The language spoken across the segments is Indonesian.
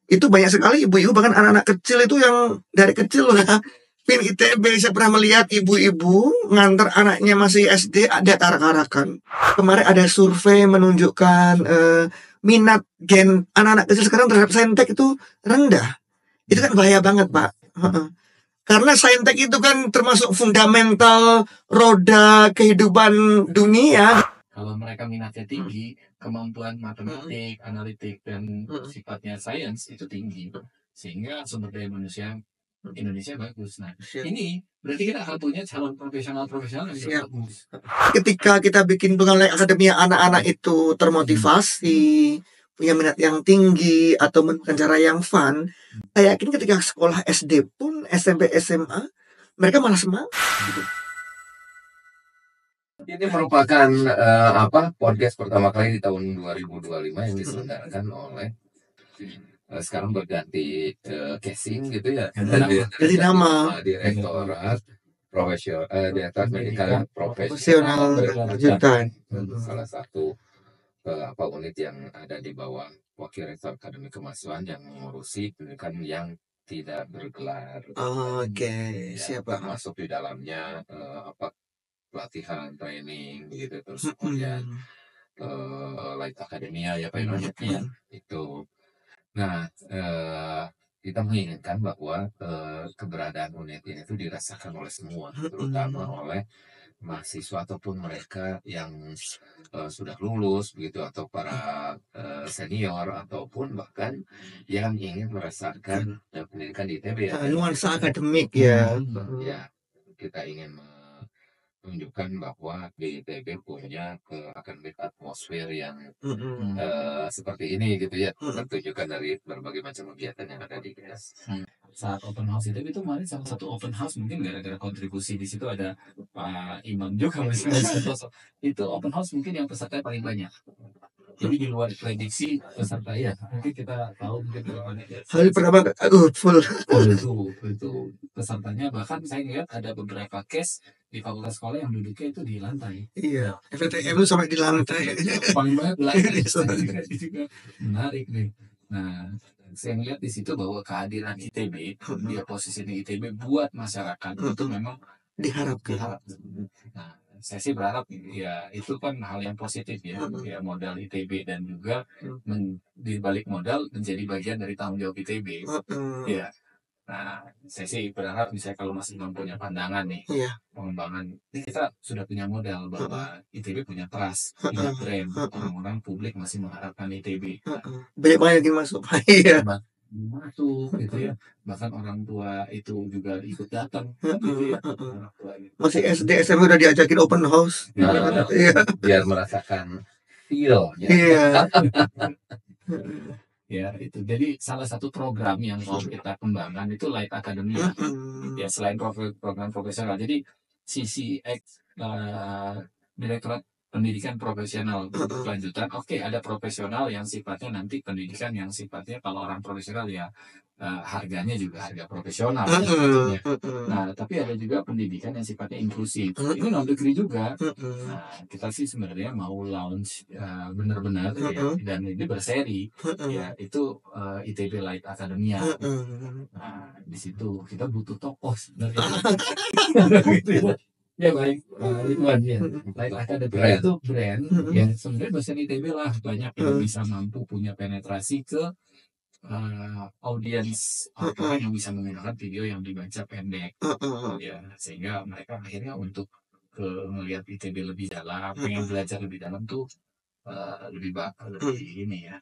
itu banyak sekali ibu-ibu, bahkan anak-anak kecil itu yang dari kecil udah pin ITB. Saya pernah melihat ibu-ibu nganter anaknya masih SD ada tarak-tarakan. Kemarin ada survei menunjukkan minat gen anak-anak kecil sekarang terhadap saintek itu rendah. Itu kan bahaya banget, Pak. Karena saintek itu kan termasuk fundamental roda kehidupan dunia. Kalau mereka minatnya tinggi, kemampuan matematik, analitik, dan sifatnya sains itu tinggi. Sehingga sumber daya manusia Indonesia bagus. Nah, ini berarti kita akan punya calon profesional yang bagus. Ketika kita bikin Tunggal Akademia, anak-anak itu termotivasi, punya minat yang tinggi, atau menemukan cara yang fun, saya yakin ketika sekolah SD pun, SMP, SMA, mereka malah semangat. Ini merupakan podcast pertama kali di tahun 2025 yang diselenggarakan oleh sekarang berganti casing gitu ya. Jadi nama Direktorat Profesional Direktorat Pendidikan profesional berkelanjutan. Salah satu unit yang ada di bawah Wakil Rektor Akademi Kemahasiswaan yang mengurusi pendidikan yang tidak bergelar. Oke, siapa? Masuk di dalamnya pelatihan, training gitu, terus kemudian Light Academia ya Pak Iman itu. Nah, kita menginginkan bahwa keberadaan unit ini itu dirasakan oleh semua, terutama oleh mahasiswa ataupun mereka yang sudah lulus begitu, atau para senior, ataupun bahkan yang ingin merasakan pendidikan di ITB ya. Nuansa akademik ya. Ya, kita ingin menunjukkan bahwa di ITB punya akademik atmosfer yang seperti ini gitu ya, tertunjukkan dari berbagai macam kegiatan yang ada di kelas. Saat open house itu kemarin salah satu open house, mungkin gara-gara kontribusi di situ ada Pak Imam juga misalnya, itu open house mungkin yang peserta paling banyak. Jadi di luar prediksi peserta ya, mungkin kita tahu mungkin berapa hari pertama full. Itu pesertanya, bahkan saya lihat ada beberapa case di fakultas sekolah yang duduknya itu di lantai. Iya, FTM itu sampai di lantai. Paling banyak di lantai. Menarik nih. Nah, saya lihat di situ bahwa kehadiran ITB, dia posisi di ITB buat masyarakat itu memang diharapkan. Nah, saya sih berharap ya itu kan hal yang positif ya, ya modal ITB, dan juga di balik modal menjadi bagian dari tanggung jawab ITB. Ya. Nah, saya sih berharap misalnya kalau masih mempunyai pandangan nih, pengembangan ini kita sudah punya modal bahwa ITB punya trust, punya brand, orang-orang publik masih mengharapkan ITB. Banyak banget yang masuk, iya. Masuk gitu ya, bahkan orang tua itu juga ikut datang gitu ya. Orang tua gitu. Masih SD SMP udah diajakin open house, biar merasakan feel ya. Ya itu, jadi salah satu program yang mau kita kembangkan itu Light Academy ya, selain program profesional. Jadi sisi Direktorat Pendidikan Profesional berkelanjutan, ada profesional yang sifatnya nanti pendidikan yang sifatnya kalau orang profesional ya harganya juga harga profesional ya. Nah, tapi ada juga pendidikan yang sifatnya inklusif, ini non degree juga. Nah, kita sih sebenarnya mau launch benar-benar ya, dan ini berseri ya, itu ITB Light Academia. Nah, di situ kita butuh tokoh sebenarnya. Ya baik, Ridwan ya. Light Academia itu brand yang sebenarnya dosen ITB lah banyak yang bisa mampu punya penetrasi ke audiens orang yang bisa menggunakan video yang dibaca pendek, ya, sehingga mereka akhirnya untuk melihat ITB lebih dalam, pengen belajar lebih dalam tuh lebih ini ya.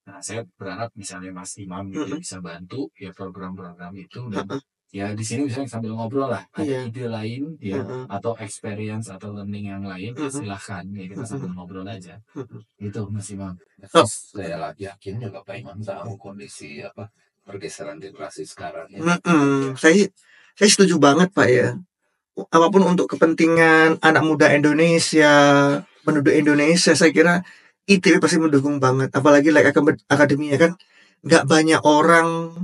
Nah, saya berharap misalnya Mas Imam gitu bisa bantu ya program-program itu, dan ya di sini bisa sambil ngobrol lah, ada ide lain ya, atau experience atau learning yang lain, ya silahkan ya, kita sambil ngobrol aja gitu Mas Imam. Saya yakin juga Pak Imam tahu kondisi pergeseran generasi sekarang ya. Saya setuju banget Pak ya. Apapun untuk kepentingan anak muda Indonesia, penduduk Indonesia, saya kira ITB pasti mendukung banget. Apalagi Light Academy kan nggak banyak orang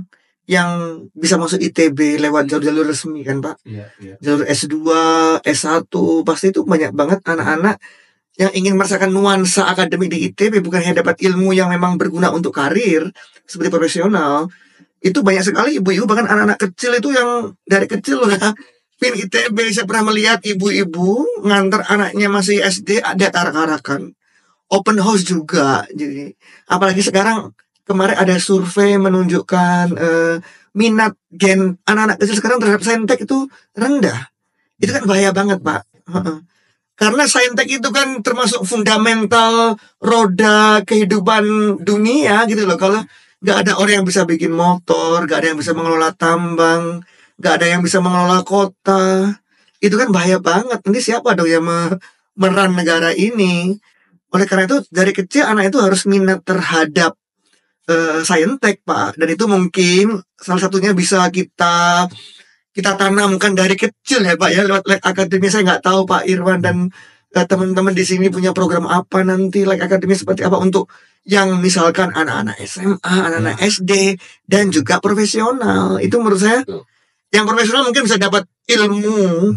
yang bisa masuk ITB lewat jalur resmi kan Pak. Jalur S2, S1 pasti itu banyak banget anak-anak yang ingin merasakan nuansa akademik di ITB, bukan hanya dapat ilmu yang memang berguna untuk karir seperti profesional, itu banyak sekali ibu-ibu bahkan anak-anak kecil itu yang dari kecil loh ya. Pin ITB saya pernah melihat ibu-ibu nganter anaknya masih SD ada tarak-tarakan. Open house juga. Jadi apalagi sekarang kemarin ada survei menunjukkan minat gen anak-anak kecil sekarang terhadap saintek itu rendah. Itu kan bahaya banget, Pak. Karena saintek itu kan termasuk fundamental roda kehidupan dunia gitu loh. Kalau nggak ada orang yang bisa bikin motor, nggak ada yang bisa mengelola tambang, nggak ada yang bisa mengelola kota, itu kan bahaya banget. Nanti siapa dong yang meran negara ini? Oleh karena itu dari kecil anak itu harus minat terhadap saintek, Pak. Dan itu mungkin salah satunya bisa kita tanamkan dari kecil ya Pak ya, lewat Like Academy. Saya nggak tahu Pak Irwan dan teman-teman di sini punya program apa nanti Like Academy seperti apa untuk yang misalkan anak-anak SMA, anak-anak SD dan juga profesional. Itu menurut saya yang profesional mungkin bisa dapat ilmu,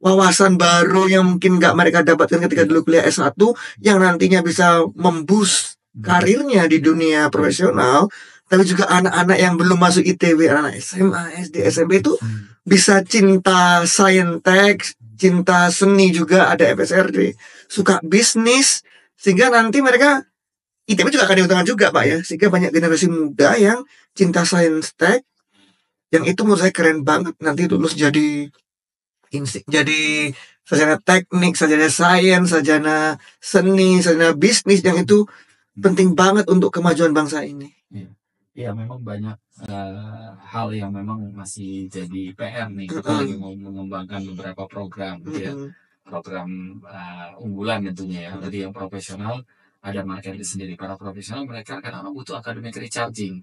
wawasan baru yang mungkin nggak mereka dapatkan ketika dulu kuliah S1, yang nantinya bisa memboost karirnya di dunia profesional. Tapi juga anak-anak yang belum masuk ITB, anak SMA, SD, SMP itu bisa cinta saintek, cinta seni juga, ada FSRD, suka bisnis, sehingga nanti mereka ITB juga akan diuntungkan juga Pak ya, sehingga banyak generasi muda yang cinta saintek, yang itu menurut saya keren banget. Nanti lulus jadi sarjana teknik, sarjana sains, sarjana seni, sarjana bisnis, yang itu penting banget untuk kemajuan bangsa ini. Ya memang banyak hal yang memang masih jadi PR nih. Kita lagi mau mengembangkan beberapa program, ya program unggulan tentunya ya. Jadi yang profesional ada marketnya sendiri. Para profesional mereka kadang-kadang butuh academic recharging,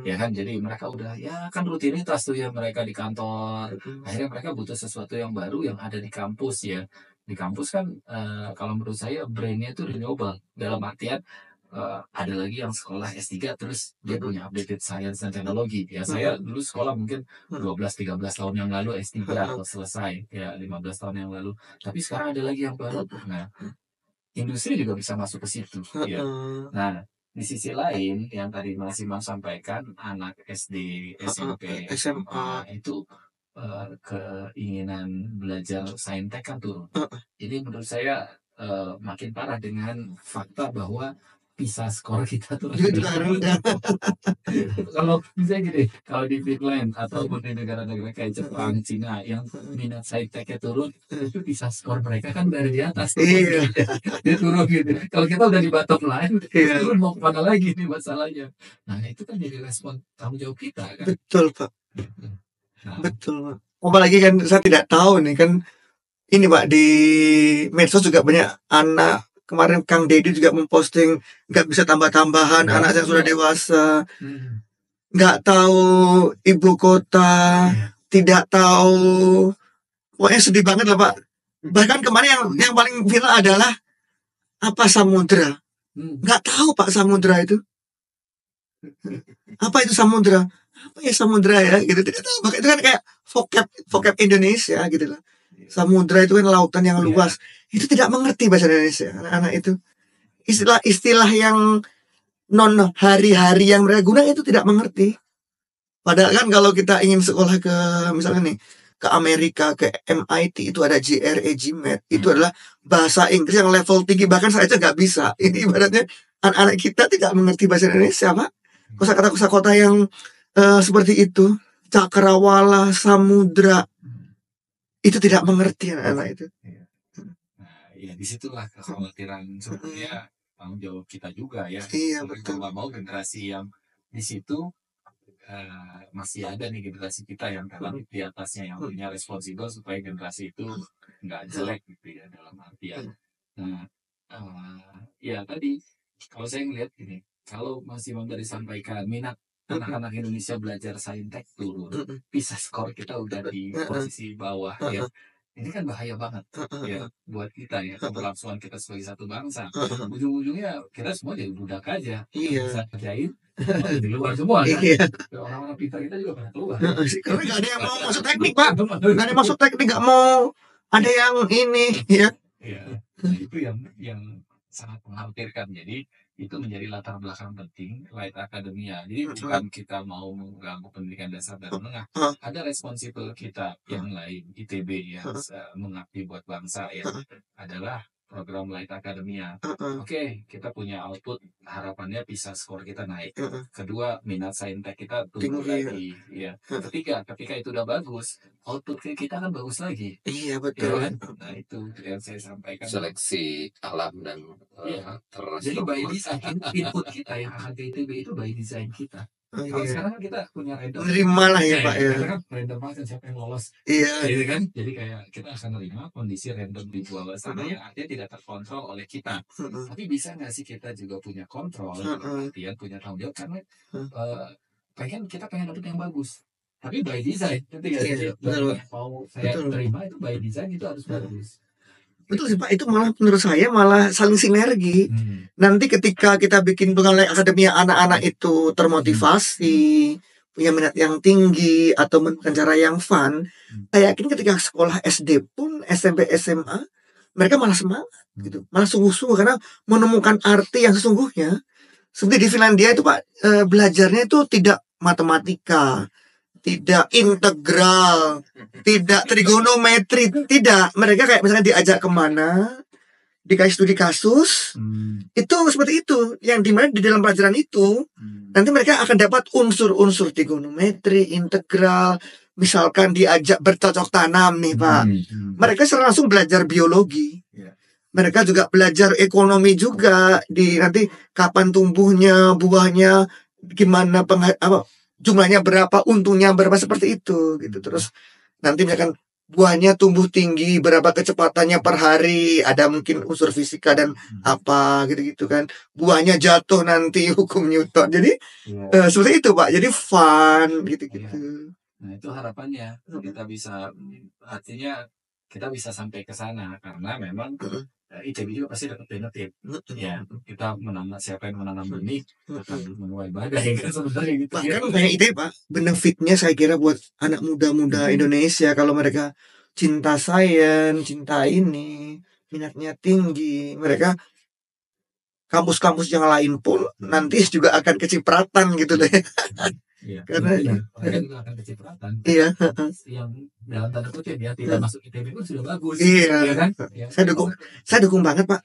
ya kan. Jadi mereka udah ya kan rutinitas tuh ya mereka di kantor. Akhirnya mereka butuh sesuatu yang baru yang ada di kampus ya. Di kampus kan kalau menurut saya brainnya itu renewable, dalam artian ada lagi yang sekolah S3 terus dia punya updated science dan teknologi ya. Saya dulu sekolah mungkin 12-13 tahun yang lalu S3 atau selesai ya 15 tahun yang lalu, tapi sekarang ada lagi yang baru. Nah industri juga bisa masuk ke situ ya. Nah di sisi lain yang tadi Mas Imam sampaikan, anak SD, SMP, SMA itu keinginan belajar saintek kan turun. Jadi menurut saya makin parah dengan fakta bahwa PISA skor kita tuh rendah. Kalau misalnya gini, kalau di Finland ataupun di negara-negara kayak Jepang, Cina yang minat sainteknya turun, itu PISA skor mereka kan dari di atas. Iya. Dia turun gitu. Kalau kita udah di bottom line, turun mau kemana lagi nih masalahnya. Nah itu kan jadi respon tanggung jawab kita kan. Betul Pak. Betul Pak. Apalagi kan saya tidak tahu nih kan, ini Pak di medsos juga banyak anak. Kemarin Kang Deddy juga memposting nggak bisa tambah-tambahan, anak yang sudah dewasa, nggak tahu ibu kota, tidak tahu, pokoknya sedih banget lah Pak. Bahkan kemarin yang paling viral adalah apa samudra, nggak tahu Pak samudra itu, apa itu samudra, apa ya samudra ya, gitu tidak tahu. Itu kan kayak vocab Indonesia gitu lah. Samudra itu kan lautan yang luas. Itu tidak mengerti bahasa Indonesia anak-anak itu. Istilah yang non hari-hari yang mereka gunakan itu tidak mengerti. Padahal kan kalau kita ingin sekolah ke misalnya nih ke Amerika, ke MIT, itu ada GRE, GMAT, itu adalah bahasa Inggris yang level tinggi, bahkan saya aja nggak bisa. Ini ibaratnya anak-anak kita tidak mengerti bahasa Indonesia Pak. Kosakata yang seperti itu, cakrawala, samudra, itu tidak mengerti anak-anak itu. Nah, ya disitulah kekhawatiran sebenarnya tanggung jawab kita juga ya. Iya betul. Nggak mau generasi yang di situ masih ada nih generasi kita yang kadang di atasnya yang punya responsibel supaya generasi itu nggak jelek gitu ya dalam artian. Nah ya tadi kalau saya ngelihat gini, kalau Mas Imam tadi sampaikan minat anak-anak Indonesia belajar saintek turun, PISA skor kita udah di posisi bawah ya. Ini kan bahaya banget ya buat kita ya, keberlangsungan kita sebagai satu bangsa. Ujung-ujungnya kita semua jadi budak aja. Bisa kerjain di luar semua kan. Orang-orang pintar kita juga pada keluar. Karena nggak ada yang mau masuk teknik Pak. Nggak ada yang masuk teknik, nggak mau ada yang ini ya. Ya, nah itu yang sangat mengkhawatirkan. Jadi itu menjadi latar belakang penting Light Academia. Jadi bukan kita mau mengganggu pendidikan dasar dan menengah. Ada responsibel kita yang lain, ITB yang mengabdi buat bangsa ya, adalah program Light Academia. Oke, kita punya output, harapannya bisa skor kita naik. Kedua, minat saintek kita tumbuh lagi. Ya. Ketiga, ketika itu udah bagus, output kita kan bagus lagi. Iya Ya betul. kan? Nah itu yang saya sampaikan. Seleksi alam dan Iya. Jadi by design input kita yang akan ke ITB itu by design kita. Kalau sekarang kan kita punya random. Nerima lah ya Pak ya. Karena kan random banget siapa yang lolos. Iya. Gitu kan. Jadi kayak kita akan nerima kondisi random di bawah sana yang artinya tidak terkontrol oleh kita. Tapi bisa nggak sih kita juga punya kontrol, artian punya tanggung jawab karena kita pengen dapet yang bagus. Tapi by design, ketika mau saya terima itu by design itu harus bagus. Betul sih Pak, itu malah menurut saya malah saling sinergi. Nanti ketika kita bikin pengalaman akademia, anak-anak itu termotivasi, punya minat yang tinggi atau menemukan cara yang fun. Saya yakin ketika sekolah SD pun, SMP, SMA, mereka malah semangat gitu, malah sungguh-sungguh karena menemukan arti yang sesungguhnya. Seperti di Finlandia itu Pak, belajarnya itu tidak matematika, tidak integral, tidak trigonometri, tidak. Mereka kayak misalnya diajak kemana, dikasih studi kasus, itu seperti itu. Yang dimana di dalam pelajaran itu, nanti mereka akan dapat unsur-unsur trigonometri, integral. Misalkan diajak bercocok tanam nih Pak, mereka langsung belajar biologi. Mereka juga belajar ekonomi juga, di nanti kapan tumbuhnya, buahnya, gimana jumlahnya berapa, untungnya berapa, seperti itu gitu. Terus nanti misalkan buahnya tumbuh tinggi, berapa kecepatannya per hari, ada mungkin unsur fisika dan apa gitu-gitu kan. Buahnya jatuh nanti hukum Newton. Jadi seperti itu Pak. Jadi fun gitu-gitu. Nah itu harapannya kita bisa, artinya kita bisa sampai ke sana karena memang ITB juga pasti dapat benefit. Ya, kita menanam, siapa yang menanam benih akan menuai badai kan sebenarnya gitu. Bahkan kayak ITB Pak, benefitnya saya kira buat anak muda-muda Indonesia kalau mereka cinta sains, cinta ini, minatnya tinggi, mereka kampus-kampus yang lain pun nanti juga akan kecipratan gitu deh. Iya, karena mereka juga akan kecipratan. Iya. Yang dalam tanda kutip ya tidak masuk ITB pun sudah bagus. Iya. Ya kan? Ya. Saya dukung banget Pak.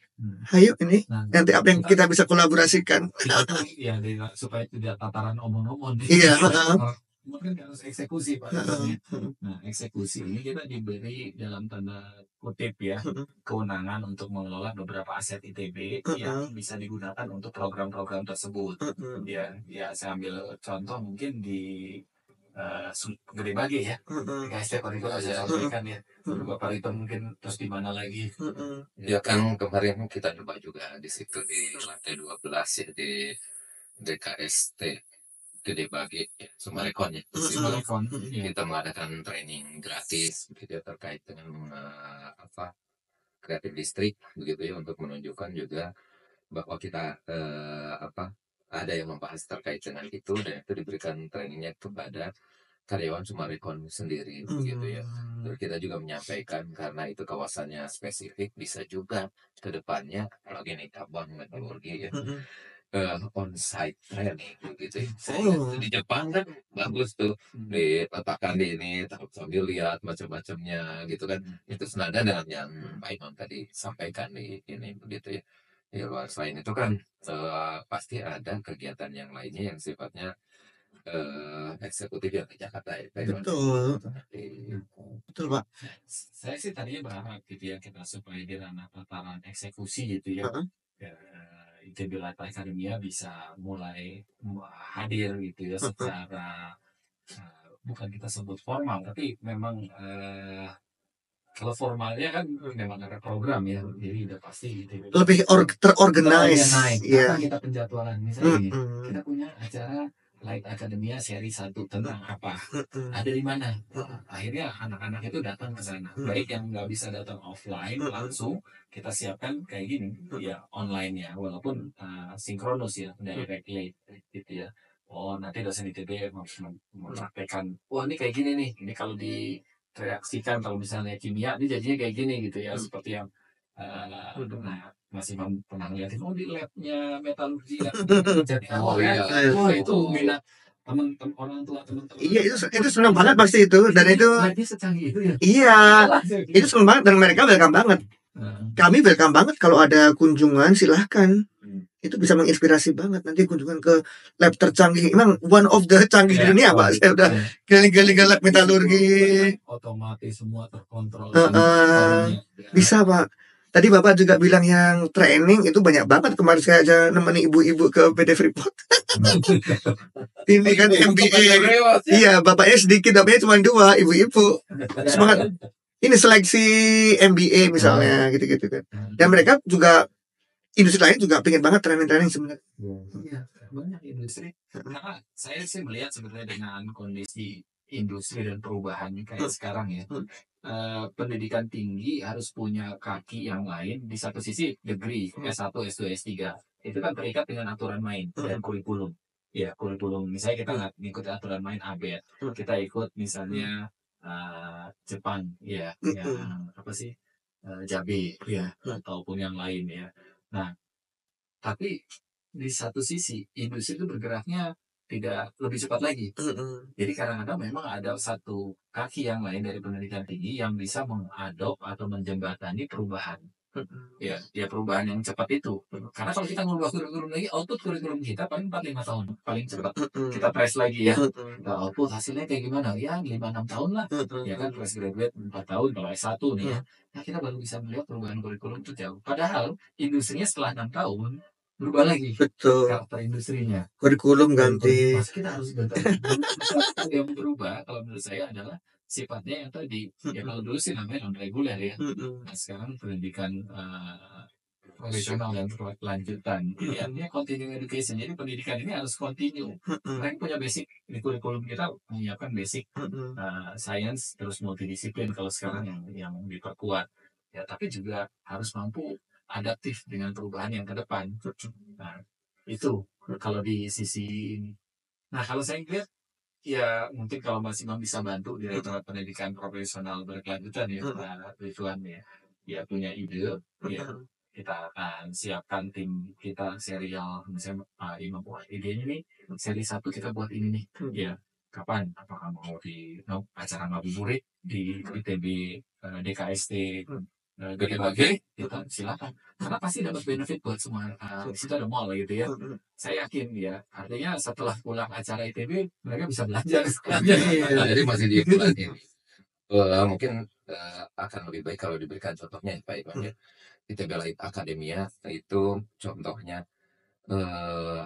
Ayo ini nanti apa yang kita bisa kolaborasikan. Ya, supaya tidak tataran omong-omong. Iya. Mungkin harus eksekusi Pak. Nah eksekusi ini kita diberi dalam tanda kutip ya kewenangan untuk mengelola beberapa aset ITB yang bisa digunakan untuk program-program tersebut. Ya saya ambil contoh mungkin di Gede Bage ya, guys kalau saya sampaikan ya, Bapak itu mungkin terus di mana lagi? Ya kan kemarin kita coba juga di situ di lantai 12 ya di DKST Gede Bage ya, Sumarekon ya. Sumarekon. Kita mengadakan training gratis begitu terkait dengan kreatif listrik begitu ya, untuk menunjukkan juga bahwa kita ada yang membahas terkait dengan itu, dan itu diberikan trainingnya kepada karyawan Sumarekon sendiri begitu ya. Terus kita juga menyampaikan karena itu kawasannya spesifik, bisa juga ke depannya kalau gini cabang metalurgi ya on-site training gitu ya. Di Jepang kan bagus tuh diletakkan di ini sambil lihat macam-macamnya gitu kan. Itu senada dengan yang Pak Imam tadi sampaikan di ini begitu ya. Ya selain itu kan pasti ada kegiatan yang lainnya yang sifatnya eksekutif yang di Jakarta ya. Betul. Betul Pak. Saya sih tadinya berharap gitu ya kita supaya di ranah tataran eksekusi gitu ya. ITB Light Academia bisa mulai hadir gitu ya secara bukan kita sebut formal, tapi memang kalau formalnya kan memang ada program ya, jadi udah pasti ITB lebih terorganize. Kapan kita penjadwalan misalnya ini, kita punya acara Light Academia seri 1 tentang apa, ada di mana, akhirnya anak-anak itu datang ke sana, baik yang nggak bisa datang offline langsung kita siapkan kayak gini ya online ya, walaupun sinkronus ya, directly gitu ya. Oh nanti dosen ITB mempraktekkan, wah ini kayak gini nih, ini kalau direaksikan kalau misalnya kimia ini jadinya kayak gini gitu ya, seperti yang Nah, masih pernah ngeliatin di labnya metalurgi ya. Jadi itu minat teman-teman orang tua teman-teman. Iya, itu senang banget pasti itu, dan itu labnya secanggih itu ya. Iya, itu senang banget, dan mereka welcome banget. Kami welcome banget kalau ada kunjungan, silahkan. Itu bisa menginspirasi banget nanti kunjungan ke lab tercanggih. Emang one of the canggih di dunia, Pak. Saya udah keliling-keliling ke lab metalurgi. Otomatis semua terkontrol. Bisa, Pak. Tadi Bapak juga bilang yang training itu banyak banget. Kemarin saya aja nemenin ibu-ibu ke PT Freeport. Ini kan MBA. Iya, bapaknya sedikit, bapaknya cuma 2, ibu-ibu. Semangat. Ini seleksi MBA misalnya, gitu-gitu kan. Dan mereka juga, industri lain juga pengen banget training-training sebenarnya. Iya, banyak industri. Karena saya sih melihat sebenarnya dengan kondisi industri dan perubahan kayak sekarang ya, pendidikan tinggi harus punya kaki yang lain. Di satu sisi degree S1, S2, S3 itu kan terikat dengan aturan main dan kurikulum. Ya, kurikulum misalnya kita nggak ngikut aturan main ABET, kita ikut misalnya Jepang ya, yang apa sih, JABE ya, ataupun yang lain ya. Nah, tapi di satu sisi industri itu bergeraknya tidak lebih cepat lagi. Jadi kadang-kadang memang ada satu kaki yang lain dari pendidikan tinggi yang bisa mengadop atau menjembatani perubahan. Ya, perubahan yang cepat itu. Karena kalau kita ngubah kurikulum lagi, output kurikulum kita paling 4-5 tahun paling cepat. Kita press lagi ya. Kita output hasilnya kayak gimana? Ya 5-6 tahun lah. Ya kan, fresh graduate 4 tahun kalau S1 nih ya. Nah, kita baru bisa melihat perubahan kurikulum itu jauh. Padahal industrinya setelah 6 tahun berubah lagi. Betul. Karakter industrinya. Kurikulum ganti. Mas kita harus ganti. Yang berubah kalau menurut saya adalah sifatnya yang tadi, ya kalau dulu sih namanya non-reguler ya. Nah, sekarang pendidikan profesional dan berkelanjutan. Ini artinya continuing education. Jadi pendidikan ini harus continue. Mereka punya basic di kurikulum kita, menyiapkan basic science terus multidisiplin kalau sekarang yang diperkuat. Ya, tapi juga harus mampu adaptif dengan perubahan yang ke depan. Nah, itu kalau di sisi ini. Nah, kalau saya lihat ya mungkin kalau Mas Imam bisa bantu Direktorat Pendidikan Profesional Berkelanjutan ya, Pak Ridwan ya. Ya punya ide, ya kita akan siapkan tim kita serial, misalnya Pak Imam, wah idenya nih seri 1 kita buat ini nih, ya kapan? Apakah mau di acara ngabuburit di ITB DKST Gede Bage, kita silakan. Karena pasti dapat benefit buat semua. Di situ ada mall gitu ya. Saya yakin ya. Artinya setelah pulang acara ITB, mereka bisa belajar. Jadi masih di bulan ini. Mungkin akan lebih baik kalau diberikan contohnya Pak Iwan ya. ITB Light Academia itu contohnya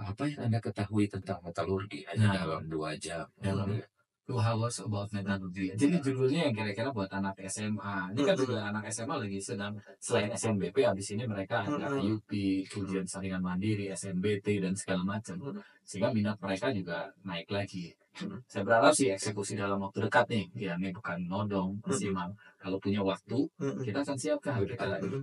apa yang Anda ketahui tentang metalurgi hanya dalam 2 jam. 2 hours about metallurgy. Jadi judulnya yang kira-kira buat anak SMA. Ini kan juga anak SMA lagi sedang, selain SNBP, habis ini mereka ada IUP, ujian saringan mandiri, SNBT, dan segala macam. Sehingga minat mereka juga naik lagi. Saya berharap sih eksekusi dalam waktu dekat nih. Ya, ini bukan nodong, maksimal. Kalau punya waktu, kita akan siapkan. Kita lagi.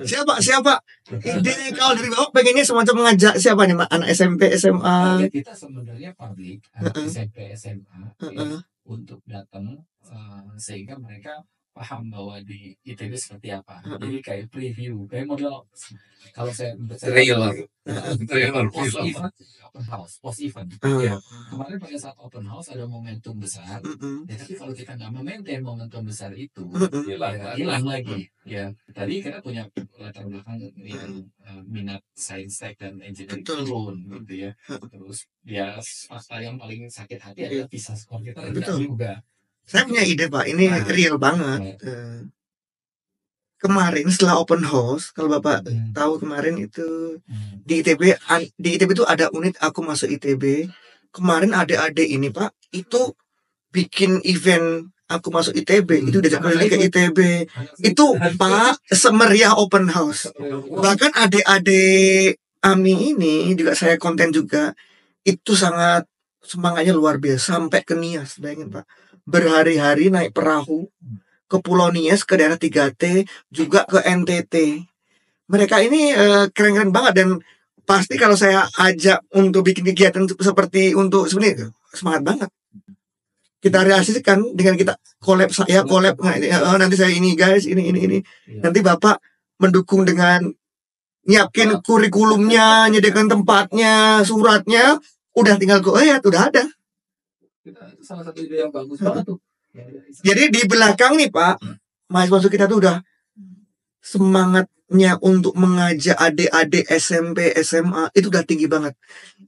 Siapa ide kalau dari Bapak pengennya semacam mengajak siapa nih anak SMP SMA? Kita sebenarnya publik anak SMP SMA untuk datang sehingga mereka paham bahwa di ITB seperti apa. Jadi kayak preview, kayak model kalau saya post event. Ya. Kemarin pada saat open house ada momentum besar. Ya, tapi kalau kita nggak memaintain momentum besar itu, hilang lagi. Ya, tadi kita punya latar belakang yang minat sains tech dan engineering turun, gitu ya. Terus ya fakta yang paling sakit hati adalah visa skor kita juga. Saya punya ide Pak, ini real banget. Kemarin setelah open house, kalau Bapak tahu kemarin itu di ITB itu ada unit Aku Masuk ITB. Kemarin adik-adik ini Pak, itu bikin event Aku Masuk ITB, itu diajak keliling ke ITB. Itu Pak semeriah open house. Bahkan adik-adik Ami ini juga saya konten juga, itu sangat semangatnya luar biasa sampai ke Nias, bayangin Pak. Berhari-hari naik perahu ke Pulau Nias, ke daerah 3T, juga ke NTT. Mereka ini keren-keren banget, dan pasti kalau saya ajak untuk bikin kegiatan seperti untuk sebenarnya semangat banget. Kita realisasikan dengan kita collab, saya collab, nanti saya ini guys, ini. Nanti Bapak mendukung dengan nyiapin kurikulumnya, nyediakan tempatnya, suratnya, udah tinggal udah ada. Salah satu ide yang bagus banget tuh. Jadi di belakang nih Pak, mahasiswa kita tuh udah semangatnya untuk mengajak adik-adik SMP, SMA itu udah tinggi banget.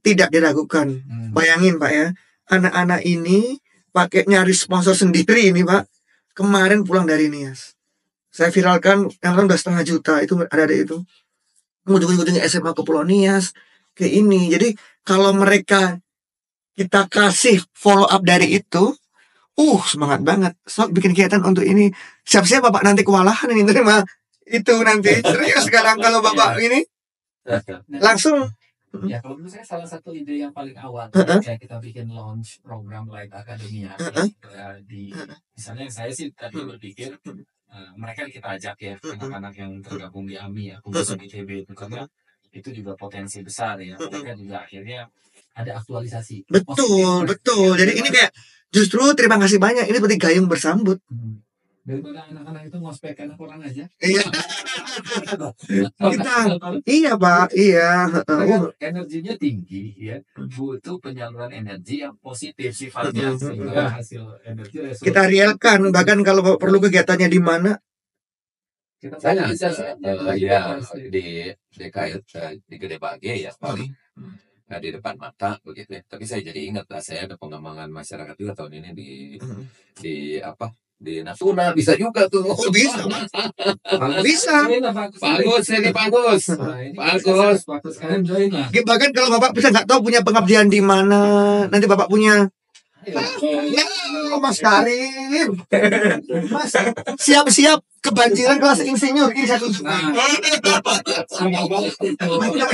Tidak diragukan. Bayangin Pak ya, anak-anak ini pakai nyari sponsor sendiri ini Pak. Kemarin pulang dari Nias. Saya viralkan yang udah 1,5 juta itu ada itu. Ujung-ujungnya SMA ke Pulau Nias ke ini. Jadi kalau mereka kita kasih follow up dari itu, semangat banget. So bikin kegiatan untuk ini. Siap-siap Bapak nanti kewalahan ini terima itu nanti. Serius sekarang kalau Bapak ini langsung. Ya kalau menurut saya salah satu ide yang paling awal kayak kita bikin launch program Light Academia di misalnya saya sih tadi berpikir mereka kita ajak ya anak-anak yang tergabung di AMI ya Kumpulan ITB itu karena itu juga potensi besar ya mereka juga akhirnya ada aktualisasi. Betul. Jadi ini kayak justru terima kasih banyak ini seperti gayung bersambut. Daripada anak-anak itu ngospek anak orang aja. Iya. Iya Pak, iya. Energinya tinggi ya, butuh penyaluran energi yang positif sifatnya sehingga hasil energi. Kita realkan bahkan kalau perlu kegiatannya di mana. Saya di DKI di Gede Bage ya paling di depan mata begitu ya. Tapi saya jadi ingat lah saya ada pengembangan masyarakat juga tahun ini di Natuna bisa juga tuh. Bisa. Bagus. Kalian join lah. Bahkan kalau Bapak bisa nggak tahu punya pengabdian di mana, nanti Bapak punya. Mas Karim, Mas siap-siap kebanjiran kelas insinyur ini satu.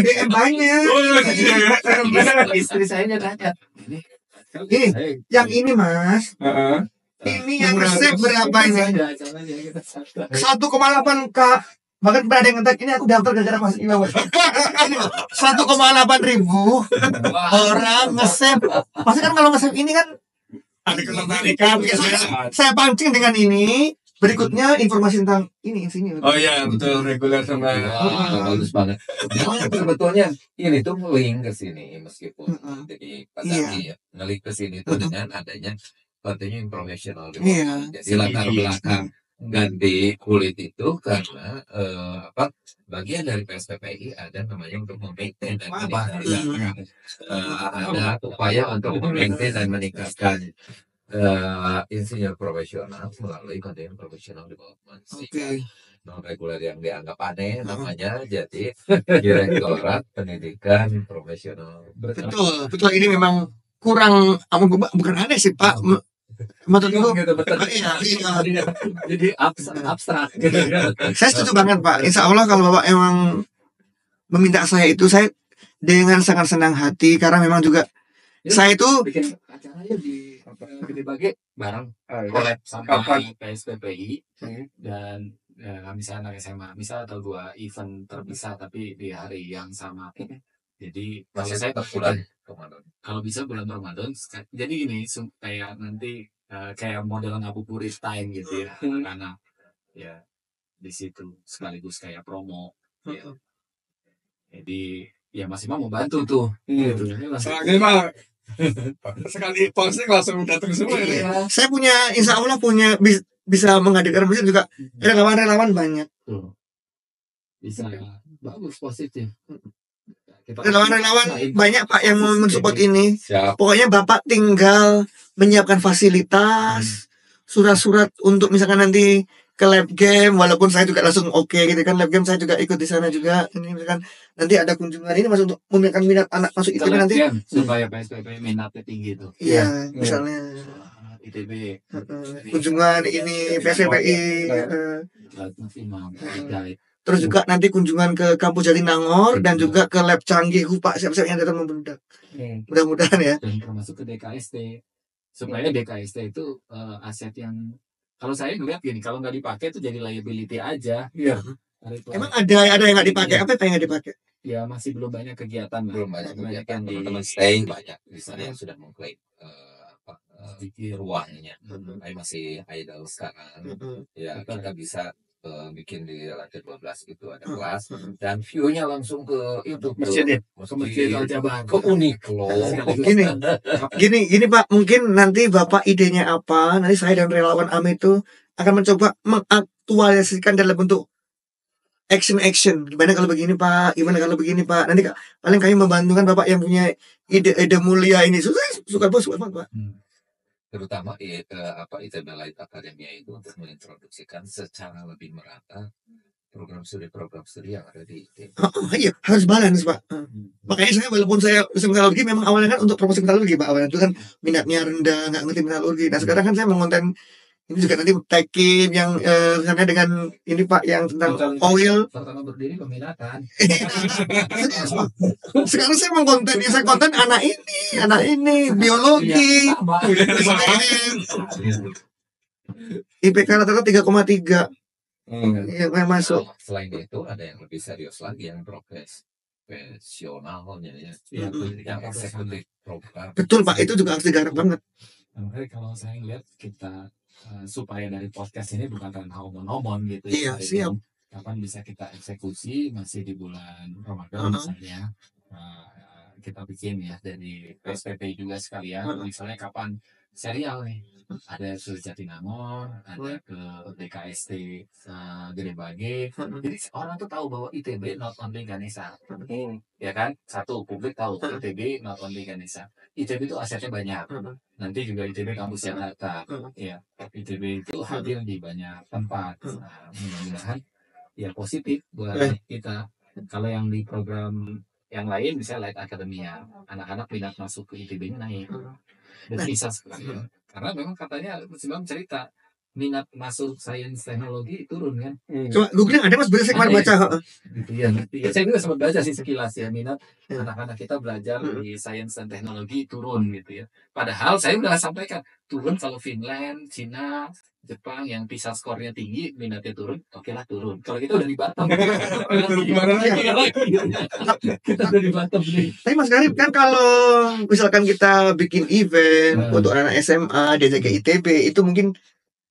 DM banyak. Istri saya nanya. Yang ini Mas. Ini yang resep berapa ini? 1,8 K. Bahkan pada yang ngetek ini aku daftar gara-gara Mas Iwa. 1,8 ribu orang nge-save. Pasti kan kalau nge-save ini kan ada ketertarikan. Saya pancing dengan ini. Berikutnya informasi tentang ini insinyur. Oh iya betul reguler sama bagus banget. Sebetulnya ini tuh link ke sini meskipun jadi pandemi ya ngelik ke sini tuh dengan adanya kontennya informational. Jadi latar belakang ganti kulit itu karena bagian dari PSPPI ada namanya untuk memaintain dan meningkatkan ada upaya untuk memaintain dan meningkatkan insinyur profesional melalui konten profesional development. Non reguler yang dianggap aneh namanya jadi Direktorat Pendidikan Profesional. Betul ini memang kurang bukan aneh sih Pak. Maksudku jadi abstrak. Saya setuju banget Pak. Insya Allah kalau Bapak emang meminta saya itu saya dengan sangat senang hati karena memang juga saya itu bikin acaranya di Gede Bage bareng collab sama PSPPI dan misalnya anak SMA misal atau 2 event terpisah tapi di hari yang sama. Jadi kalau saya kalau bisa bulan Ramadan jadi ini kayak nanti kayak modelan ngabuburit time gitu ya karena ya di situ sekaligus kayak promo ya. Jadi ya Mas Imam mau bantu tuh gitu. Sekali posting langsung datang semua ya. Saya punya insya Allah bisa menghadirkan musik juga relawan-relawan banyak. Bisa bagus positif. Relawan-relawan banyak Pak yang mau mensupport ini. Pokoknya Bapak tinggal menyiapkan fasilitas, surat-surat untuk misalkan nanti ke lab game, walaupun saya juga langsung oke gitu kan, lab game saya juga ikut di sana juga. Ini misalkan nanti ada kunjungan ini masuk untuk memiliki minat anak masuk ITB nanti supaya PSPP minatnya tinggi tuh. Iya, misalnya ITB kunjungan ini PSPPI. Terus juga nanti kunjungan ke kampus Jatinangor dan juga ke lab canggih Pak siap-siap yang datang membludak. Mudah-mudahan ya. Dan termasuk ke DKST supaya DKST itu aset yang kalau saya ngeliat gini kalau nggak dipakai itu jadi liability aja. Iya. Emang ada yang nggak dipakai? Apa yang nggak dipakai? ya masih belum banyak kegiatan lah. Belum banyak Banyak kegiatan, yang di teman-teman stay banyak di sana yang sudah mengklaim ruangnya. Tapi masih idle sekarang. Ya Betul. kita bisa bikin di lantai 12 gitu ada kelas dan view-nya langsung ke itu Masjid ya? Ke Masjid Al-Jabar. ke Uniqlo. Gini Pak, mungkin nanti Bapak idenya apa? Nanti saya dan relawan AMI itu akan mencoba mengaktualisasikan dalam bentuk action. Gimana kalau begini Pak? Gimana kalau begini Pak? Nanti paling kami membantu kan Bapak yang punya ide mulia ini. Suka Pak. Terutama ITB Light Academia itu untuk mengintroduksikan secara lebih merata program studi yang ada di ITB. Iya, harus balance Pak. Makanya saya walaupun saya metalurgi memang awalnya kan untuk promosi metalurgi Pak, awalnya itu kan minatnya rendah, nggak ngerti metalurgi. Nah sekarang kan saya mengonten ini juga nanti taking yang misalnya dengan ini Pak yang tentang oil. Pertama berdiri peminatan. Sekarang saya mengkonten, yang saya konten anak ini biologi. IPK rata-rata 3,3. Yang masuk. Selain itu ada yang lebih serius lagi yang profesionalnya ya, yang eksekutif program. Betul Pak, itu juga harus digarap banget. Makanya kalau saya lihat kita supaya dari podcast ini bukan karena omong-omong gitu. Iya, siap. Kapan bisa kita eksekusi masih di bulan Ramadan misalnya. Kita bikin ya dari PSPP juga sekalian. Misalnya kapan serial nih, ada ke Jatinangor, ada ke DKST Gede Bage. Jadi orang tuh tahu bahwa ITB not only Ganesha, ya kan? Satu, publik tahu ITB not only Ganesha. ITB itu asetnya banyak. Nanti juga ITB kampus Jakarta, ya. ITB itu hadir di banyak tempat. Nah, mudah-mudahan ya positif buat kita. Kalau yang di program yang lain misalnya Light Academia, anak-anak minat masuk ke ITB-nya naik. Dan bisa sekali. Karena memang katanya Mas Imam cerita minat masuk sains teknologi turun kan. Coba googling ada Mas, saya kemarin baca. Gitu ya. Saya juga sempat baca sih sekilas ya, minat anak-anak kita belajar di sains dan teknologi turun gitu ya. Padahal saya udah sampaikan turun kalau Finland, Cina, Jepang yang PISA skornya tinggi, minatnya turun, oke lah turun. Kalau kita udah di Batam. Kita udah di Batam nih. Tapi Mas Karim kan kalau misalkan kita bikin event untuk anak SMA diajak ke ITB itu mungkin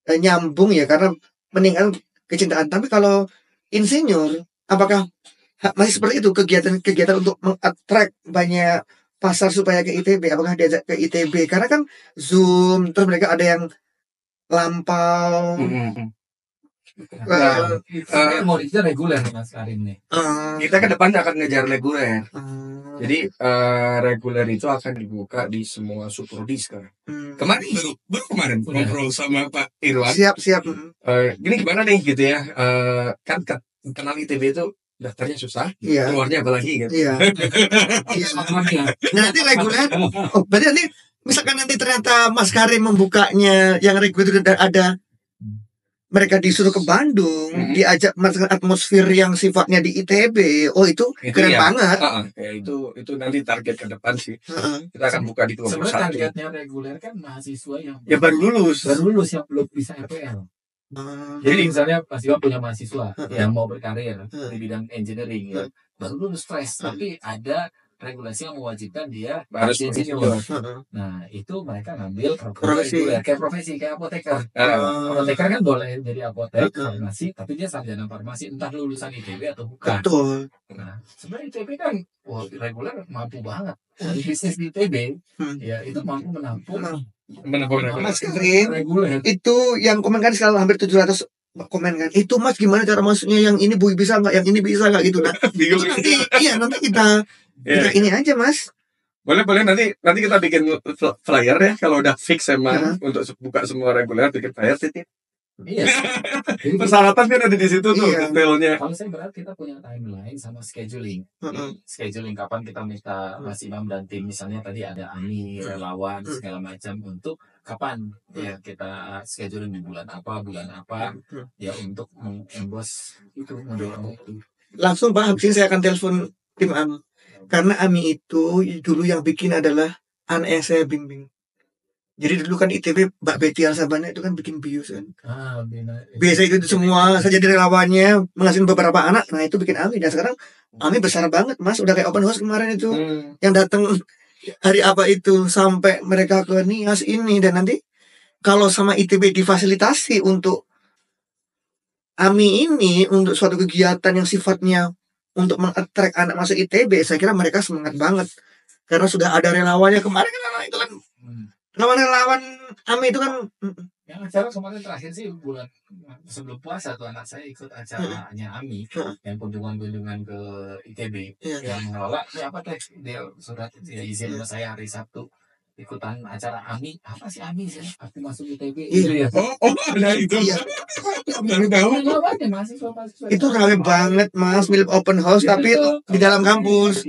nyambung ya karena meningkatkan kecintaan. Tapi kalau insinyur, apakah masih seperti itu kegiatan untuk mengattract banyak pasar supaya ke ITB? Apakah diajak ke ITB? Karena kan Zoom, terus mereka ada yang lampau. Mau dikejar reguler Mas Karim nih. Kita ke depan akan ngejar reguler. Jadi reguler itu akan dibuka di semua subprodi sekarang. Kemarin baru ngobrol sama Pak Irwan. Siap. Gini gimana nih gitu ya? Kan kenal ITB itu daftarnya susah, keluarnya apalagi kan? Iya. Nanti reguler. Oh, berarti nanti misalkan nanti ternyata Mas Karim membukanya yang reguler dan ada mereka disuruh ke Bandung, diajak merasakan atmosfer yang sifatnya di ITB. Oh itu keren banget. Ya, itu nanti target ke depan sih. Kita akan buka di kelompok 1. Sebenarnya targetnya reguler kan mahasiswa yang baru lulus yang belum bisa RPL. Jadi misalnya Mas Iwan punya mahasiswa yang mau berkarir di bidang engineering ya, baru lulus fresh, tapi ada regulasi yang mewajibkan dia harus insinyur. Nah itu mereka ngambil profesi kayak apoteker. Apoteker kan boleh jadi apotek farmasi, tapi dia sarjana farmasi entah lulusan ITB atau bukan. Betul. Nah sebenarnya ITB kan reguler mampu banget. Bisnis di ITB ya itu mampu menampung Mas Karim itu yang komen kan sekarang hampir 700 komen kan. Itu Mas gimana cara masuknya, yang ini bisa nggak, yang ini bisa nggak gitu. Nah nanti kita ini aja Mas. Boleh nanti kita bikin flyer ya kalau udah fix emang untuk buka semua reguler, bikin flyer titip. Iya. Persyaratan kan ada di situ tuh detailnya. Kalau saya berat kita punya timeline sama scheduling. Scheduling kapan kita minta Mas Imam dan tim, misalnya tadi ada AMI, relawan segala macam, untuk kapan ya kita scheduling di bulan apa ya untuk mengembos itu, mendorong itu. Langsung Pak, habis ini saya akan telepon tim AMI. Karena AMI itu dulu yang bikin adalah anak yang saya bimbing. Jadi dulu kan ITB Mbak Betty Alsabana itu kan bikin bius kan. Bina. Biasa itu semua saya jadi relawannya menghasilkan beberapa anak. Nah itu bikin AMI dan sekarang AMI besar banget Mas. Udah kayak open house kemarin itu yang datang hari apa itu sampai mereka ke Nias ini. Dan nanti kalau sama ITB difasilitasi untuk AMI ini untuk suatu kegiatan yang sifatnya untuk meng-attract anak masuk ITB, saya kira mereka semangat banget karena sudah ada relawannya kemarin kan itu kan relawan AMI itu kan yang acara kemarin terakhir sih bulan sebelum puasa tuh anak saya ikut acaranya AMI yang kunjungan ke ITB yang mengelola apa teks dia surat dia izin sama saya hari Sabtu ikutan acara AMI. Apa sih AMI sih? Aku masuk ITB gitu ya. Ada itu. Baru tahu. Itu rame banget Mas, mirip open house tapi di dalam kampus.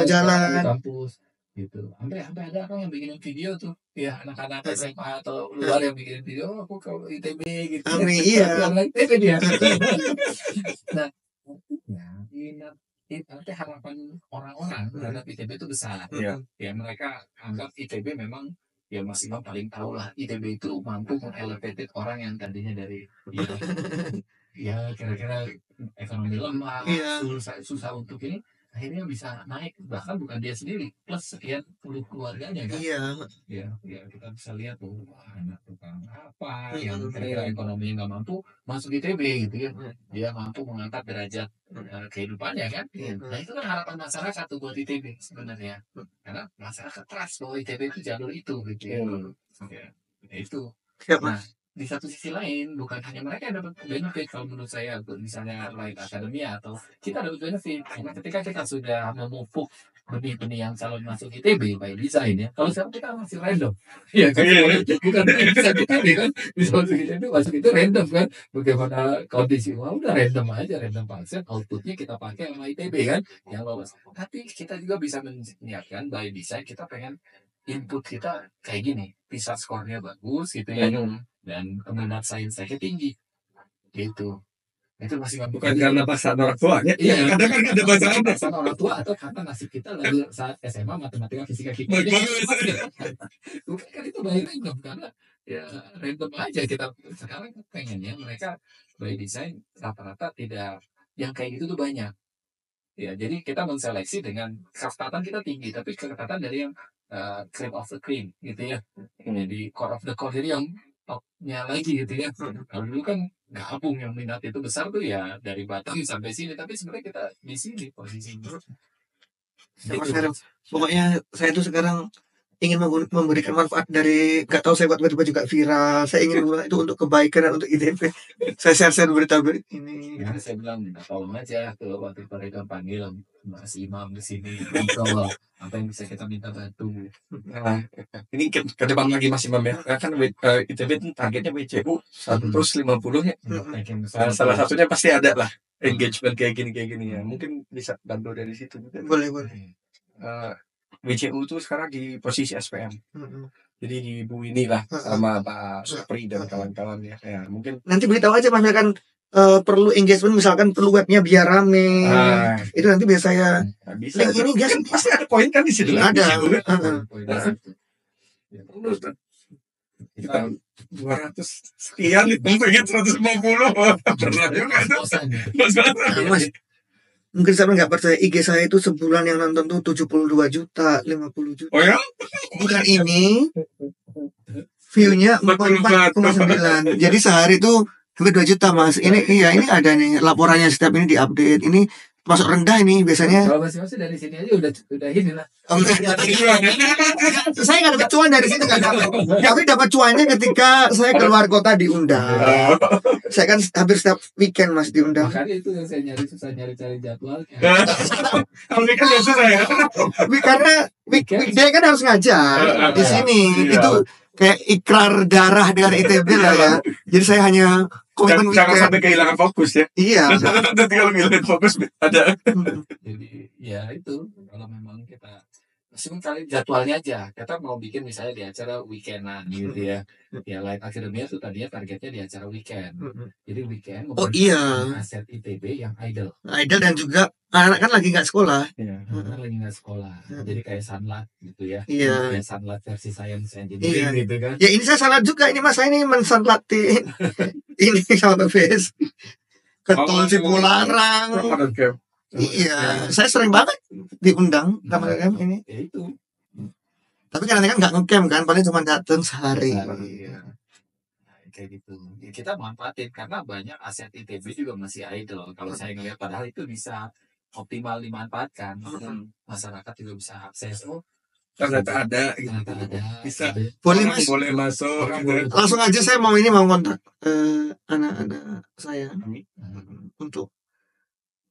Jalan kampus gitu. Sampai ada orang yang bikin video tuh, ya anak-anak SMA atau luar yang bikin video, aku ke ITB gitu. AMI iya. ITB dia. Nah, nanti harapan orang-orang terhadap ITB itu besar. Ya mereka anggap ITB memang ya maksimal paling tahu lah ITB itu mampu mengelevated orang yang tadinya dari ya kira-kira ekonomi lemah, susah untuk ini akhirnya bisa naik, bahkan bukan dia sendiri plus sekian puluh keluarganya kan. Ya kita bisa lihat tuh anak tukang apa yang kira-kira ekonomi nggak mampu masuk ITB gitu ya, dia mampu mengangkat derajat kehidupannya kan. Nah itu kan harapan masyarakat tuh buat ITB sebenarnya, karena masyarakat trust bahwa ITB itu jalur itu gitu ya. Itu nah di satu sisi lain bukan hanya mereka yang dapat benefit kalau menurut saya, misalnya Light Academy atau kita dapat benefit karena ketika kita sudah memupuk benih-benih yang calon masuk ITB by design ya. Kalau sekarang kita masih random ya kan, bukan bisa ITB kan, bisa masuk ITB masuk itu random kan, bagaimana kondisi udah random aja, random pasien outputnya kita pakai sama ITB kan yang lolos. Tapi kita juga bisa menyiapkan by design, kita pengen input kita kayak gini, PISA skornya bagus gitu ya, dan minat sainsnya tinggi gitu. Itu masih bukan karena paksaan orang tua ya. Iya, kadang kan ada paksaan orang tua atau karena nasib kita lagi saat SMA matematika fisika kimia. Bukan kan itu by random, karena ya random aja kita sekarang pengennya mereka by design rata-rata tidak yang kayak gitu tuh banyak. Ya, jadi kita menseleksi dengan keketatan kita tinggi, tapi keketatan dari yang cream of the cream gitu ya. Jadi core of the core, jadi yang topnya lagi gitu ya. Kalau dulu kan gabung yang minat itu besar tuh ya dari Batam sampai sini, tapi sebenarnya kita di sini posisinya. Pokoknya saya tuh sekarang ingin memberikan manfaat dari, nggak tahu saya buat tiba-tiba juga viral. Saya ingin itu untuk kebaikan dan untuk ITB. Saya share berita ini. Ya, saya bilang tolong aja ke waktu mereka panggil Mas Imam di sini. Apa yang bisa kita minta bantu? Nah, ini ke depan lagi Mas Imam ya. Kan ITB itu targetnya WCU 150 ya. Salah satunya pasti ada lah engagement kayak gini ya. Mungkin bisa bantu dari situ juga. Boleh. WCU itu sekarang di posisi SPM. Jadi di Bu ini lah sama Pak Supri dan kawan-kawan ya. Mungkin nanti beritahu aja Mas, kan perlu engagement, misalkan perlu webnya biar rame. Itu nanti biasa ya. Bisa. Link ini guys pasti ada poin kan di situ. Ada. Kita 200 sekian pengen 150. Pernah juga itu. Mas, mungkin saya nggak percaya, IG saya itu sebulan yang nonton tuh 72 juta, 50 juta. Oh ya? Bukan ini. View-nya 44,9. Jadi sehari tuh hampir 2 juta, Mas. Ini ini ada nih laporannya, setiap ini diupdate. Ini masuk rendah ini biasanya. Kalau masih dari sini aja udah ini lah. Saya nggak dapat cuan dari sini, tapi dapat cuannya ketika saya keluar kota diundang. Saya kan hampir setiap weekend Mas diundang. Makanya itu yang saya susah nyari jadwal. Kalau weekend ya susah ya. Karena weekday kan harus ngajar di sini. Itu kayak ikrar darah dengan ITB lah ya. Jadi saya hanya komitmen jangan sampai kehilangan fokus ya. Iya. Nanti kalau kehilangan fokus ada. Jadi ya itu, kalau memang kita kali jadwalnya aja, kita mau bikin misalnya di acara weekendan gitu ya. Ya Light Academy itu tadinya targetnya di acara weekend. Jadi weekend aset ITB yang idle dan juga Anak kan lagi nggak sekolah. Ya, karena lagi nggak sekolah. Jadi kayak Sunlight gitu ya. Iya. Kayak Sunlight versi Science Engineering gitu kan. Ya ini saya salah juga ini Mas, saya ini mensanlatin ini sama Face. Ketol Cipularang. Iya, saya sering banget diundang sama KM ini. Ya itu. Tapi kadang-kadang nggak ngecamp kan, paling cuma datang sehari. Ya. Kayak gitu. Ya, kita manfaatin karena banyak aset ITB juga masih idle. Kalau saya ngelihat padahal itu bisa optimal dimanfaatkan. Masyarakat juga bisa akses. Oh, ternyata ada bisa boleh Mas, boleh masuk langsung aja saya mau kontak anak-anak saya untuk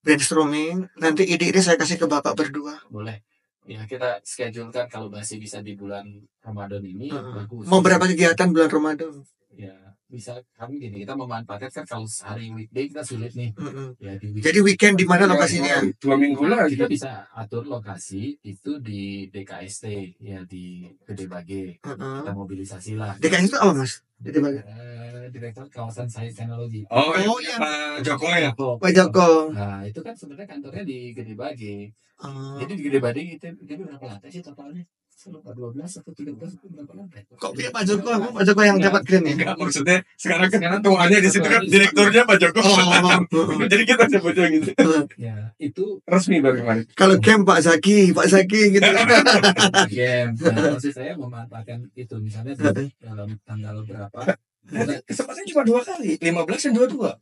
brainstorming. Nanti ide-ide saya kasih ke Bapak berdua. Boleh. Ya kita schedule kan kalau masih bisa di bulan Ramadan ini bagus. Mau berapa kegiatan bulan Ramadan? Ya bisa kami gini, kita memanfaatkan kan kalau sehari weekday kita sulit nih. Ya, jadi weekend di mana lokasinya? 2 minggu lah kita bisa atur lokasi itu di DKST ya, di Gede Bage. Kita mobilisasi lah. DKST itu apa Mas? Gede Bage. Direktur Kawasan Sains Teknologi. Oh ya Pak Joko ya. Pak Joko. Nah itu kan sebenarnya kantornya di Gede Bage. Jadi di Gede Bage itu berapa lantai sih totalnya? Lupa 12 atau 13 itu berapa lantai? Kok pilih Pak Joko? Pak Joko yang dapat grant ya? Enggak, maksudnya sekarang tuannya di situ kan direkturnya Pak Joko. Jadi kita sebutnya gitu. Ya, itu resmi bagaimana? Kalau game Pak Zaki gitu. Game. Nah, maksud saya memanfaatkan itu misalnya dalam tanggal berapa? Kesempatan cuma 2 kali, 15 dan 22.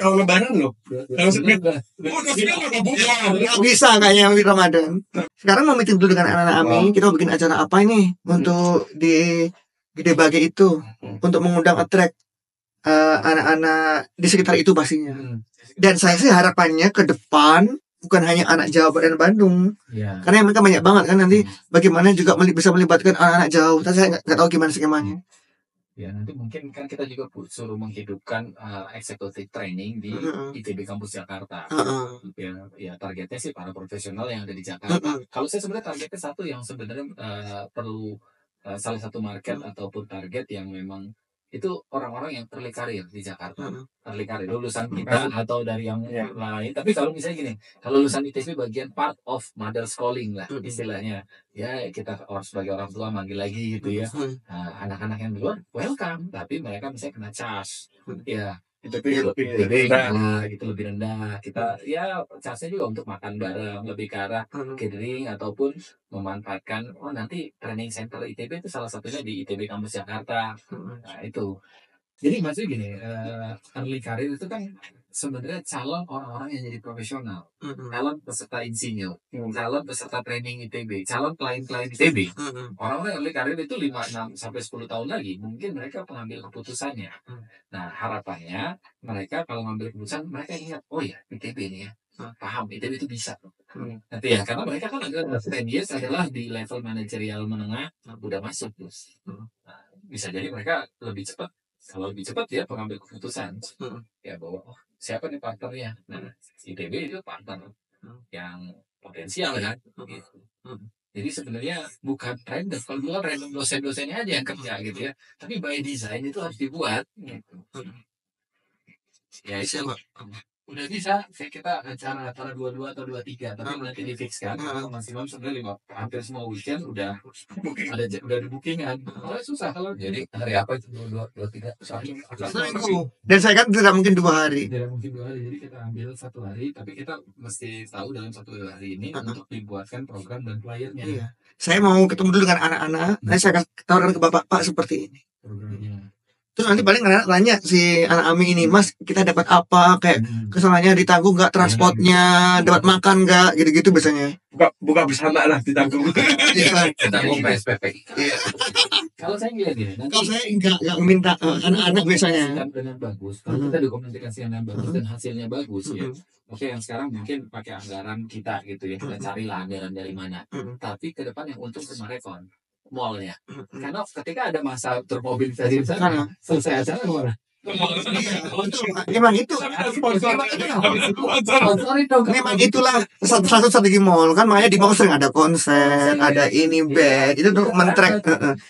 Kalau lebaran loh. Kalau sebenarnya nggak bisa kayaknya di Ramadan. Sekarang mau meeting dulu dengan anak-anak AMI. Kita mau bikin acara apa ini untuk di Gede Bage itu untuk mengundang attract anak-anak di sekitar itu pastinya. Dan saya sih harapannya ke depan bukan hanya anak Jawa dan Bandung, karena mereka banyak banget kan nanti. Bagaimana juga bisa melibatkan anak-anak jauh. Tapi saya nggak tahu gimana skemanya. Ya nanti mungkin kan kita juga suruh menghidupkan eksekutif training di ITB Kampus Jakarta. Ya targetnya sih para profesional yang ada di Jakarta. Kalau saya sebenarnya targetnya satu yang sebenarnya perlu salah satu market ataupun target yang memang itu orang-orang yang early career di Jakarta. Early career lulusan kita atau dari yang lain. Tapi kalau misalnya gini, kalau lulusan ITB bagian part of mother schooling lah istilahnya. Ya kita sebagai orang tua manggil lagi gitu ya. Nah, anak-anak yang di luar welcome, tapi mereka misalnya kena charge. Ya itu lebih rendah gitu, lebih rendah. Kita ya charge-nya juga untuk makan bareng, lebih ke arah catering ataupun memanfaatkan nanti training center ITB itu salah satunya di ITB Kampus Jakarta. Nah itu. Jadi maksudnya gini, early career itu kan sebenarnya calon orang-orang yang jadi profesional, calon peserta insinyur, calon peserta training ITB, calon klien-klien ITB. Orang-orang early career itu 5, 6 sampai 10 tahun lagi mungkin mereka pengambil keputusannya. Nah harapannya mereka kalau ngambil keputusan mereka ingat, oh ya ITB nih ya, paham ITB itu bisa. Nanti ya karena mereka kan agak 10 years adalah di level manajerial menengah udah masuk terus. Nah, bisa jadi mereka lebih cepat. Kalau lebih cepat dia pengambil keputusan ya bahwa siapa nih partnernya. Nah ITB itu partner yang potensial kan gitu. Jadi sebenarnya bukan random, kalau dulu random dosen-dosennya aja yang kerja gitu ya, tapi by design itu harus dibuat gitu. Ya itu udah bisa kita acara 22 atau 23 tapi nanti difixkan maksimum sebenarnya hampir semua weekend udah di bookingan. Susah kalau jadi hari apa itu 22 23 seminggu. Dan saya kan tidak mungkin 2 hari. Tidak mungkin 2 hari, jadi kita ambil 1 hari, tapi kita mesti tahu dalam 1 hari ini untuk dibuatkan program dan flyernya. Iya. Saya mau ketemu dulu dengan anak-anak, nanti saya akan tawarkan ke Bapak, Pak seperti ini programnya. Terus nanti paling anak nanya si anak AMI ini, Mas kita dapat apa, kayak kesananya ditanggung nggak transportnya, dapat makan nggak, gitu-gitu biasanya. Buka bersama lah ditanggung. Ditanggung PSPP. Kalau saya ngeliat gini, kalau saya nggak minta anak-anak biasanya. Dengan bagus, kalau kita dokumentasikan dengan bagus dan hasilnya bagus ya. Oke, yang sekarang mungkin pakai anggaran kita gitu ya, kita carilah anggaran dari mana. Tapi ke depan yang untung cuma Rekon. Mallnya, karena ketika ada masa termobilisasi di sana, selesai acara kemana? Memang itulah satu strategi mall kan, makanya di mall sering ada konser, ada ini band itu untuk men-track.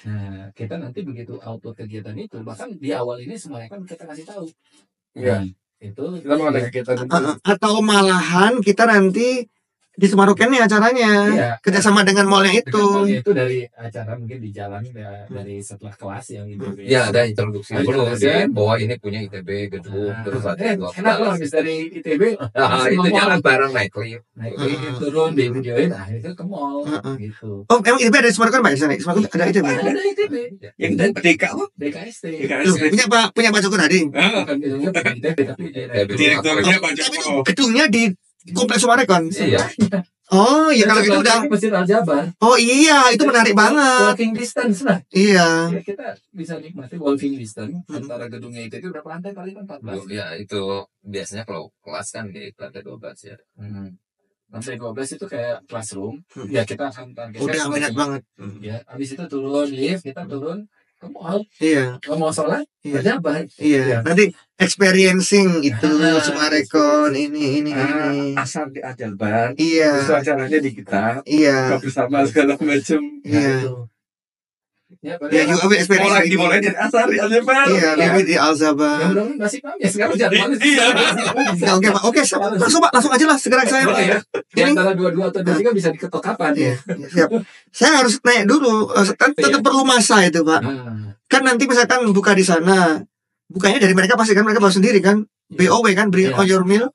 Nah, kita nanti begitu output kegiatan itu, bahkan di awal ini semuanya kan kita kasih tahu. itu Kita mau ada kegiatan itu. Atau malahan kita nanti di Semarang nih acaranya, Iya. kerjasama dengan mall yang itu. Itu dari acara mungkin di jalan dari setelah kelas yang ITB. Ya ada introduksi Ada dulu introduksi. bahwa ini punya ITB gedung terus ada Enak loh habis dari ITB. itu jalan bareng naik lift. Turun di videoin, itu ke mall gitu. Oh, emang ITB ada di Semarang Pak di sana? Semarang ada ITB. Ada ITB. Yang DK apa? DKST. Loh, punya Pak Joko tadi. Bukan gedungnya bukan ITB tapi Direkturnya Pak Tapi itu Joko. gedungnya di Kompleks Sumarekon. Iya. Oh, ya kalau gitu udah. Masjid Al-Jabar. Oh iya, itu menarik banget. Walking distance lah. Iya. Ya, kita bisa nikmati walking distance antara gedungnya itu berapa lantai kali kan 14. Ya itu biasanya kalau kelas kan di lantai 12 ya. Lantai 12 itu kayak classroom. Ya kita akan targetkan. Udah minat banget. Ya, habis itu turun lift, kita turun ke mall. Iya. Kalau mau sholat, Iya. Al-Jabar. Iya. Nanti experiencing itu Sumarekon ini. Asal di Aljabar. Iya. Terus acaranya di kita. Iya. Bersama segala macam. Iya. Ya, Ya juga experience. Dimulai dari asal di Aljabar. Iya, lebih di Ya Al-Zabar. mudah-mudahan masih kami ya sekarang jangan males. Iya. Ya, oke Pak. Oke, langsung aja lah segera saya. Ya. Ini Antara 22 atau 23 bisa diketok kapan ya? Iya, siap. Saya harus naik dulu. Kan tetap perlu masa itu, Pak. Kan nanti misalkan buka di sana, bukanya dari mereka pasti kan mereka bawa sendiri kan. BOW kan, bring on your meal.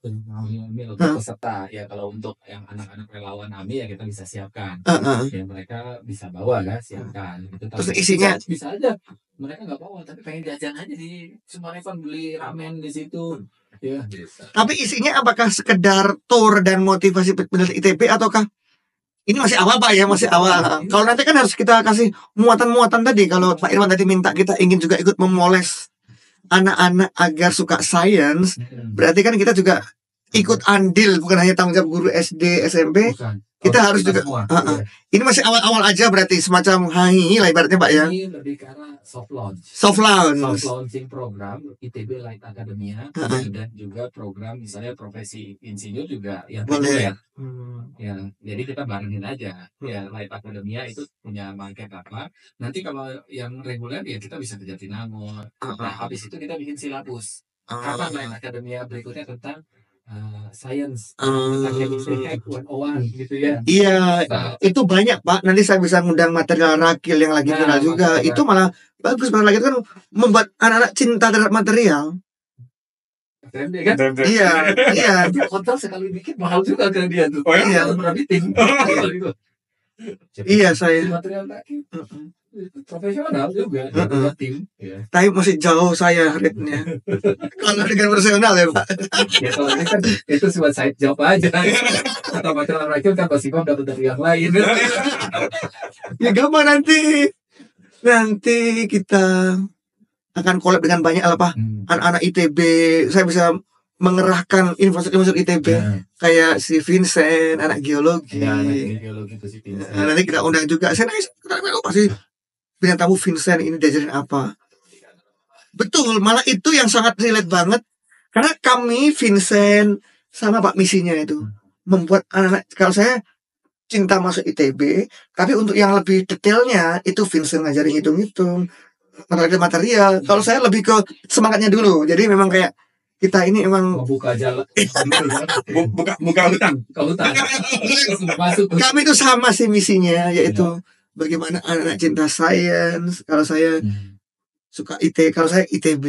Untuk peserta ya, kalau untuk yang anak-anak relawan AMI ya kita bisa siapkan. Ya mereka bisa bawa kan, siapkan. Gitu. Terus isinya bisa aja mereka nggak bawa tapi pengen jajan aja di Sumarekon, beli ramen di situ. Ya. Tapi isinya apakah sekedar tour dan motivasi pendidikan ITB ataukah ini masih awal Pak ya, masih awal. Kalau nanti kan harus kita kasih muatan-muatan tadi. Kalau Pak Irwan tadi minta kita ingin juga ikut memoles anak-anak agar suka sains, berarti kan kita juga ikut andil, bukan hanya tanggung jawab guru SD, SMP. Bukan. Kita harus juga. Ini masih awal-awal aja berarti semacam HI lah ibaratnya Pak ya. Ini lebih ke arah soft launch. Soft launch. Soft launching program ITB Light Academia dan juga program misalnya profesi insinyur juga yang boleh. Ya, jadi kita barengin aja. Ya, Light Academia itu punya market apa. Nanti kalau yang reguler ya kita bisa ke Jatinangor. Nah, habis itu kita bikin silabus. Kapan Light Academia berikutnya tentang science, tentang chemistry hack 101 gitu ya. Iya, itu banyak Pak. Nanti saya bisa ngundang material Rakil yang lagi viral juga. Material. Itu malah bagus, malah lagi itu kan membuat anak-anak cinta terhadap material. TMD kan? Iya, iya. Kontrak sekali bikin mahal juga ke dia tuh. Oh ya? Iya. Pernah meeting. Iya saya. Material Rakil profesional juga, buat tim. Ya. Tapi masih jauh saya rate-nya. Kalau dengan profesional ya Pak. Ya kalau ini kan itu cuma side job aja. Atau material Rakil kan pasti Bang dapat dari yang lain. Ya gampang nanti kita akan collab dengan banyak apa anak-anak ITB. Saya bisa mengerahkan infrastruktur ITB kayak si Vincent, anak geologi. Ya, geologi itu sih Vincent. Nanti kita undang juga. Saya pasti bintang tamu Vincent ini diajarin apa. Betul, malah itu yang sangat relate banget. Karena kami Vincent sama Pak misinya itu membuat anak-anak, kalau saya cinta masuk ITB, tapi untuk yang lebih detailnya itu Vincent ngajarin hitung-hitung material. Kalau saya lebih ke semangatnya dulu. Jadi memang kayak kita ini emang membuka jalan, buka hutang. Masuk. Kami itu sama sih misinya, yaitu bagaimana anak-anak cinta sains. Kalau saya suka kalau saya ITB.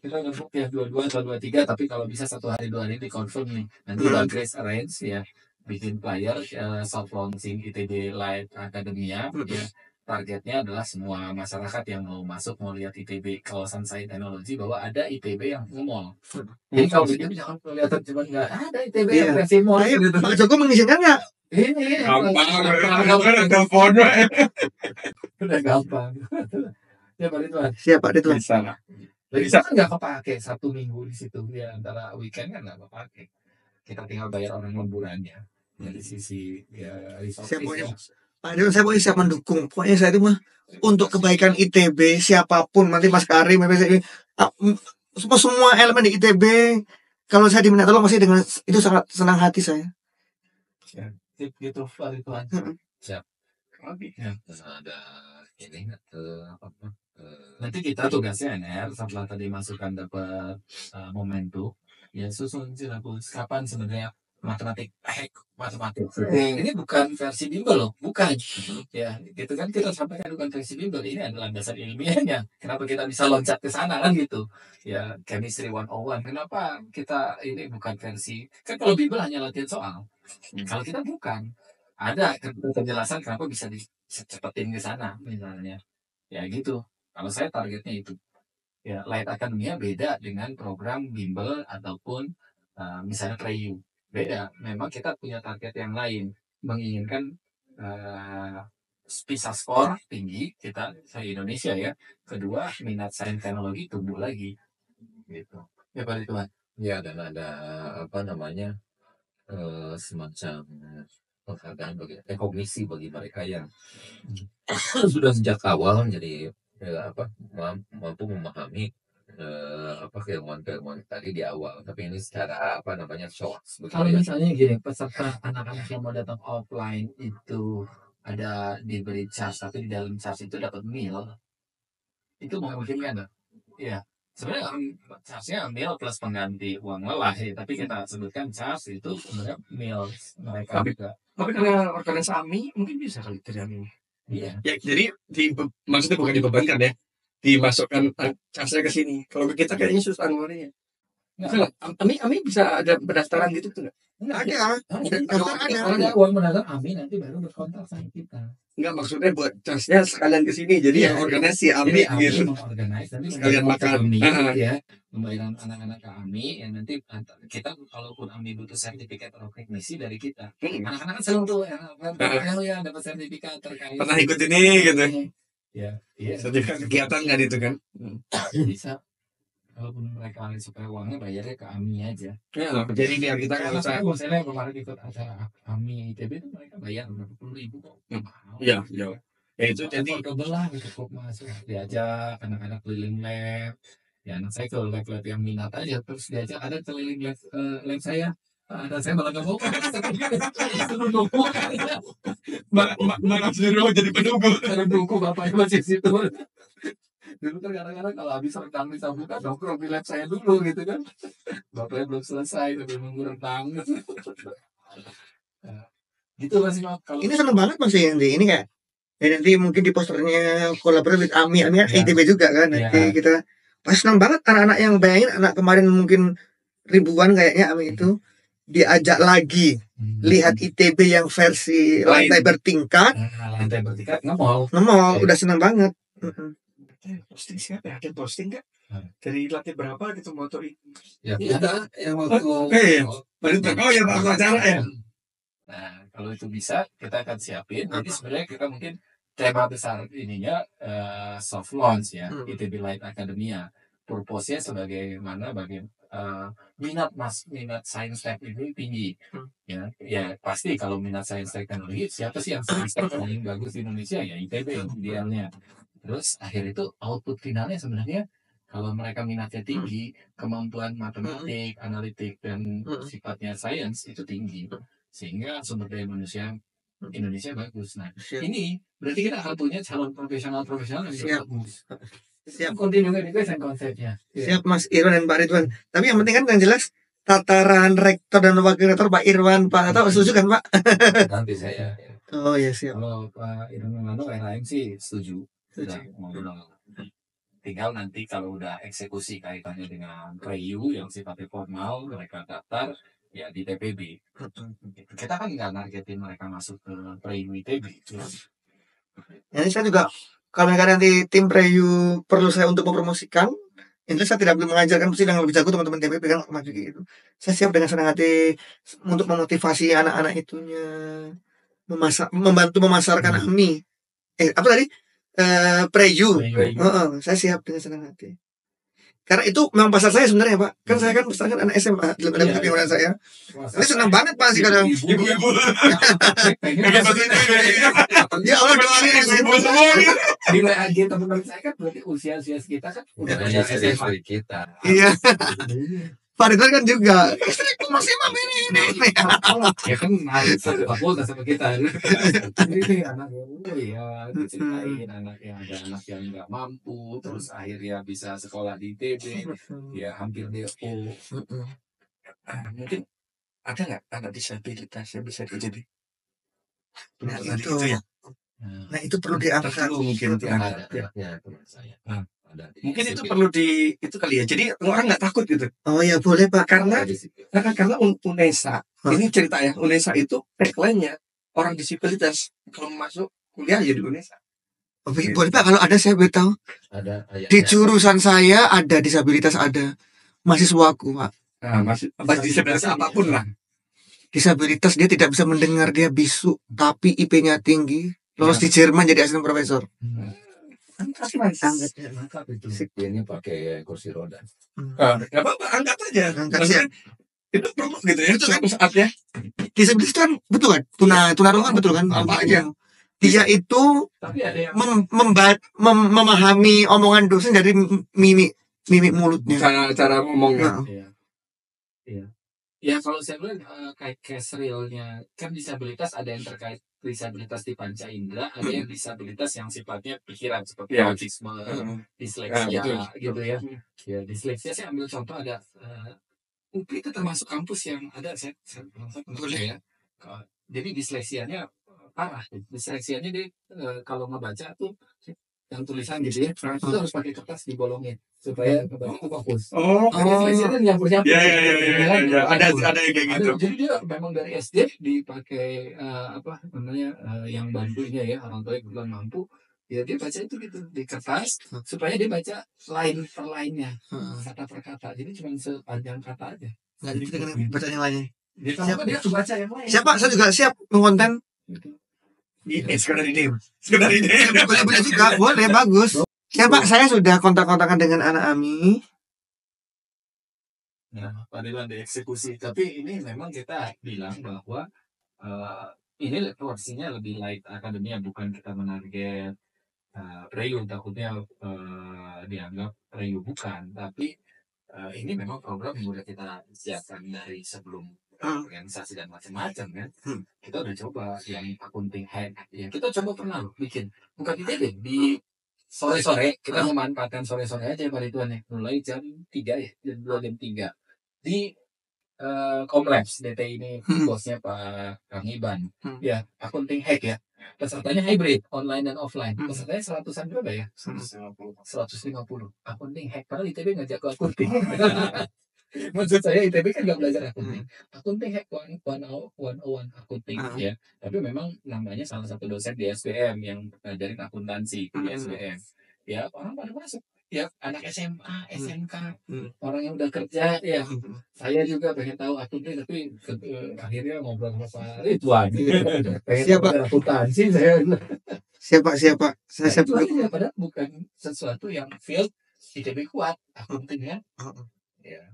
Kita ngebuk ya 22 atau 23, tapi kalau bisa 1 hari 2 hari di confirm nih. Nanti Bang Grace arrange ya, bikin flyer soft launching ITB Light Academia. Ya, targetnya adalah semua masyarakat yang mau masuk, mau lihat ITB kawasan sains teknologi, bahwa ada ITB yang nge-mall. Jadi kalau begitu jangan kelihatan cuma nggak ada ITB yang versi mall. Gitu. Pak Joko mengizinkan nggak? Ini Gampang, telepon. Udah gampang. Ya Pak Ridwan. Siap Pak Ridwan. Bisa kan nggak kepake 1 minggu di situ ya, antara weekend kan nggak kepake. Kita tinggal bayar orang lemburannya. Dari sisi ya resources. Pak Ridwan, saya pokoknya siap mendukung. Pokoknya saya itu mah untuk kebaikan ITB, siapapun nanti Mas Karim, semua elemen di ITB. Kalau saya diminta tolong masih dengan itu sangat senang hati saya. Gitu Pak Ridwan. Siap. Ada ini apa Nanti kita tugasnya NR setelah tadi masukan dapat momentum, ya susun silabus kapan sebenarnya matematik ini bukan versi bimbel loh, bukan ya gitu kan, kita sampaikan bukan versi bimbel, ini adalah dasar ilmiahnya, kenapa kita bisa loncat ke sana kan gitu ya. Chemistry 101, kenapa kita ini bukan versi, kan kalau bimbel hanya latihan soal, kalau kita bukan, ada penjelasan kenapa bisa dicepetin ke sana misalnya ya gitu. Kalau saya targetnya itu ya, Light Academia beda dengan program bimbel ataupun misalnya Preyu, beda. Memang kita punya target yang lain, menginginkan bisa skor tinggi kita Indonesia ya. Kedua, minat sains teknologi tumbuh lagi gitu ya Pak Ridwan. Ya, dan ada apa namanya semacam penghargaan bagi kognisi bagi mereka yang sudah sejak awal menjadi mampu memahami keilmuan tadi di awal, tapi ini secara apa namanya shorts. Kalau misalnya gini, peserta anak-anak yang mau datang offline itu ada diberi charge, tapi di dalam charge itu dapat meal, itu memungkinkan nggak? Iya, sebenarnya charge-nya meal plus pengganti uang lelah ya, tapi kita sebutkan charge itu sebenarnya meal mereka juga. Tapi karena organisasi AMI mungkin bisa kali terjadi. Iya. Ya, jadi maksudnya bukan dibebankan ya, dimasukkan charge-nya ke sini. Kalau kita kayaknya susah ngomongnya. Enggak. AMI bisa ada pendaftaran gitu tuh enggak? Ada uang pendaftaran AMI, nanti baru berkontrak sama kita. Enggak, maksudnya buat charge-nya sekalian ke sini. Jadi yang organisasi AMI gitu. Sekalian makan. Ya, pembayaran anak-anak ke AMI yang nanti kita kalaupun AMI butuh sertifikat recognition dari kita. Anak-anak kan selalu tuh ya dapat sertifikat terkait. Pernah ikut ini gitu. Ya, iya. Sertifikat kegiatan kan itu kan. Bisa. Kalaupun mereka supaya uangnya bayarnya ke AMI aja. Ya, jadi biar kita kalau saya misalnya kemarin ikut acara AMI ITB itu mereka bayar berapa puluh ribu kok. Iya, iya. Ya itu jadi kebelah cukup masuk diajak anak-anak keliling lab. Ya anak saya ke lab-lab yang minat aja, terus diajak ada keliling lab saya. Ada saya malah nggak mau. malah suruh jadi penunggu bapaknya masih situ. Dulu kan kadang-kadang kalau habis rendang disabukan nongkrong di lab saya dulu gitu kan, bapaknya belum selesai tapi nunggu rendang. Gitu masih kalau ini seneng banget masih Yanti ini kayak ya, nanti mungkin di posternya kolaborasi AMI kan ITB juga kan nanti kita pas seneng banget anak-anak yang bayangin anak kemarin mungkin ribuan kayaknya AMI itu diajak lagi lihat ITB yang versi lantai bertingkat ngemol udah seneng banget. Posting siapa ya? Ada posting nggak? Dari lantai berapa gitu motor itu? Ya ada yang waktu baru tahu ya Pak acara ya. Nah kalau itu bisa kita akan siapin. Jadi sebenarnya kita mungkin tema besar ininya soft launch ya, ITB Light Academia. Purpose-nya sebagaimana minat sains teknologi tinggi. Ya pasti kalau minat sains teknologi siapa sih yang sains paling bagus di Indonesia ya ITB idealnya. Terus akhir itu output finalnya sebenarnya kalau mereka minatnya tinggi, kemampuan matematik, analitik dan sifatnya sains itu tinggi, sehingga sumber daya manusia Indonesia bagus. Nah ini berarti kita akan punya calon profesional yang bagus. Siap. Continue education konsepnya. Siap Mas Irwan dan Pak Ridwan. Tapi yang penting kan yang jelas tataran rektor dan wakil rektor Pak Irwan, Pak Atau setuju kan Pak? Nanti saya. Oh ya siap. Kalau Pak Irwan Mano LAM sih setuju. Sudah ngobrol. Tinggal nanti kalau udah eksekusi kaitannya dengan Preyu yang sifatnya formal, mereka daftar ya di TPB. Kita kan nggak nargetin mereka masuk ke Preyu ITB. Ini saya juga kalau nanti tim Preyu perlu saya untuk mempromosikan, ini saya tidak boleh mengajarkan mesti yang lebih jago teman-teman TPB kan maju gitu. Saya siap dengan senang hati untuk memotivasi anak-anak itunya, membantu memasarkan AMI. Apa tadi? Preyu. Saya siap dengan senang hati. Karena itu memang pasar saya sebenarnya Pak. Kan saya kan besar anak SMA di lembaga pendidikan saya. Ini senang banget Pak sih kadang. Ibu-ibu. Ya Allah doain ibu semua. Nilai AG teman-teman saya kan berarti usia kita kan udah dari kita. Iya. Pak Ridwan kan juga istriku masih ini. Ya kan satu fakultas sama kita. Ini anaknya ya diceritain anaknya ada anak yang nggak mampu, terus akhirnya bisa sekolah di ITB, ya hampir DO. Mungkin ada nggak anak disabilitas yang bisa jadi? Nah itu ya. Nah itu perlu diangkat mungkin Ada teman saya. Mungkin itu perlu itu kali ya. Jadi orang nggak takut gitu. Oh ya boleh Pak. Karena UNESA ini cerita ya. UNESA itu tagline-nya orang disabilitas kalau masuk kuliah jadi UNESA. Oh, boleh Pak kalau ada saya beritahu. Ada. Di jurusan saya ada disabilitas ada mahasiswaku Pak. Nah, disabilitas apapun lah. Disabilitas dia tidak bisa mendengar, dia bisu, tapi IP-nya tinggi, lolos di Jerman jadi asisten profesor. Mantap itu. Ini pakai kursi roda. Nggak apa-apa, angkat aja. Itu promo gitu ya. Itu kan saatnya. Disabilitas kan betul kan? Tunarungu kan betul kan? Apa aja? Dia itu memahami omongan dosen dari mimik mulutnya. Cara ngomongnya. Iya. Ya kalau saya bilang kayak case realnya kan disabilitas ada yang terkait disabilitas di panca indera, ada yang disabilitas yang sifatnya pikiran seperti autisme, disleksia gitu ya. Ya disleksia saya ambil contoh ada UPI itu termasuk kampus yang ada saya boleh ya. Jadi disleksianya parah. Disleksianya dia kalau ngebaca tuh yang tulisan gitu ya, itu harus pakai kertas dibolongin supaya kebaca itu fokus. Disleksianya nyampur-nyampur. Ya. Ada yang kayak gitu. Jadi dia memang dari SD dipakai yang bantunya ya, orang tua yang belum mampu. Ya dia baca itu gitu di kertas supaya dia baca line per line-nya, kata per kata. Jadi cuma sepanjang kata aja. Nggak jadi kita baca yang lainnya. Siapa dia baca yang lain? Siapa? Saya juga siap mengonten. Sekedar ide. Boleh juga, boleh bagus. Ya Pak, saya sudah kontak-kontakan dengan anak Ami. Nah, pada dieksekusi. Tapi ini memang kita bilang bahwa ini porsinya lebih light akademia, bukan kita menarget Preyu, takutnya dianggap Preyu bukan. Tapi ini memang program yang udah kita siapkan dari sebelum organisasi dan macam-macam kan. Kita udah coba yang accounting hack ya, kita coba pernah bikin bukan di sore-sore, kita memanfaatkan sore-sore aja Pak Ridwan ya, mulai jam 3 ya, jam 3 di Komlabs DT ini bosnya Pak Kang Iban ya, accounting hack ya, pesertanya hybrid online dan offline, pesertanya 100-an berapa ya, 150 accounting hack, padahal ITB ngajak ke accounting. Maksud saya ITB kan nggak belajar accounting hack 101 accounting ya, tapi memang namanya salah satu dosen di SBM yang ngajarin akuntansi di SBM ya, orang pada masuk ya, anak SMA, SMK, orang yang udah kerja ya. Saya juga pengen tahu accounting, tapi akhirnya ngobrol sama Pak Ridwan Siapa akuntansi saya. Siapa Saya padahal bukan sesuatu yang field ITB kuat accounting ya. Ya.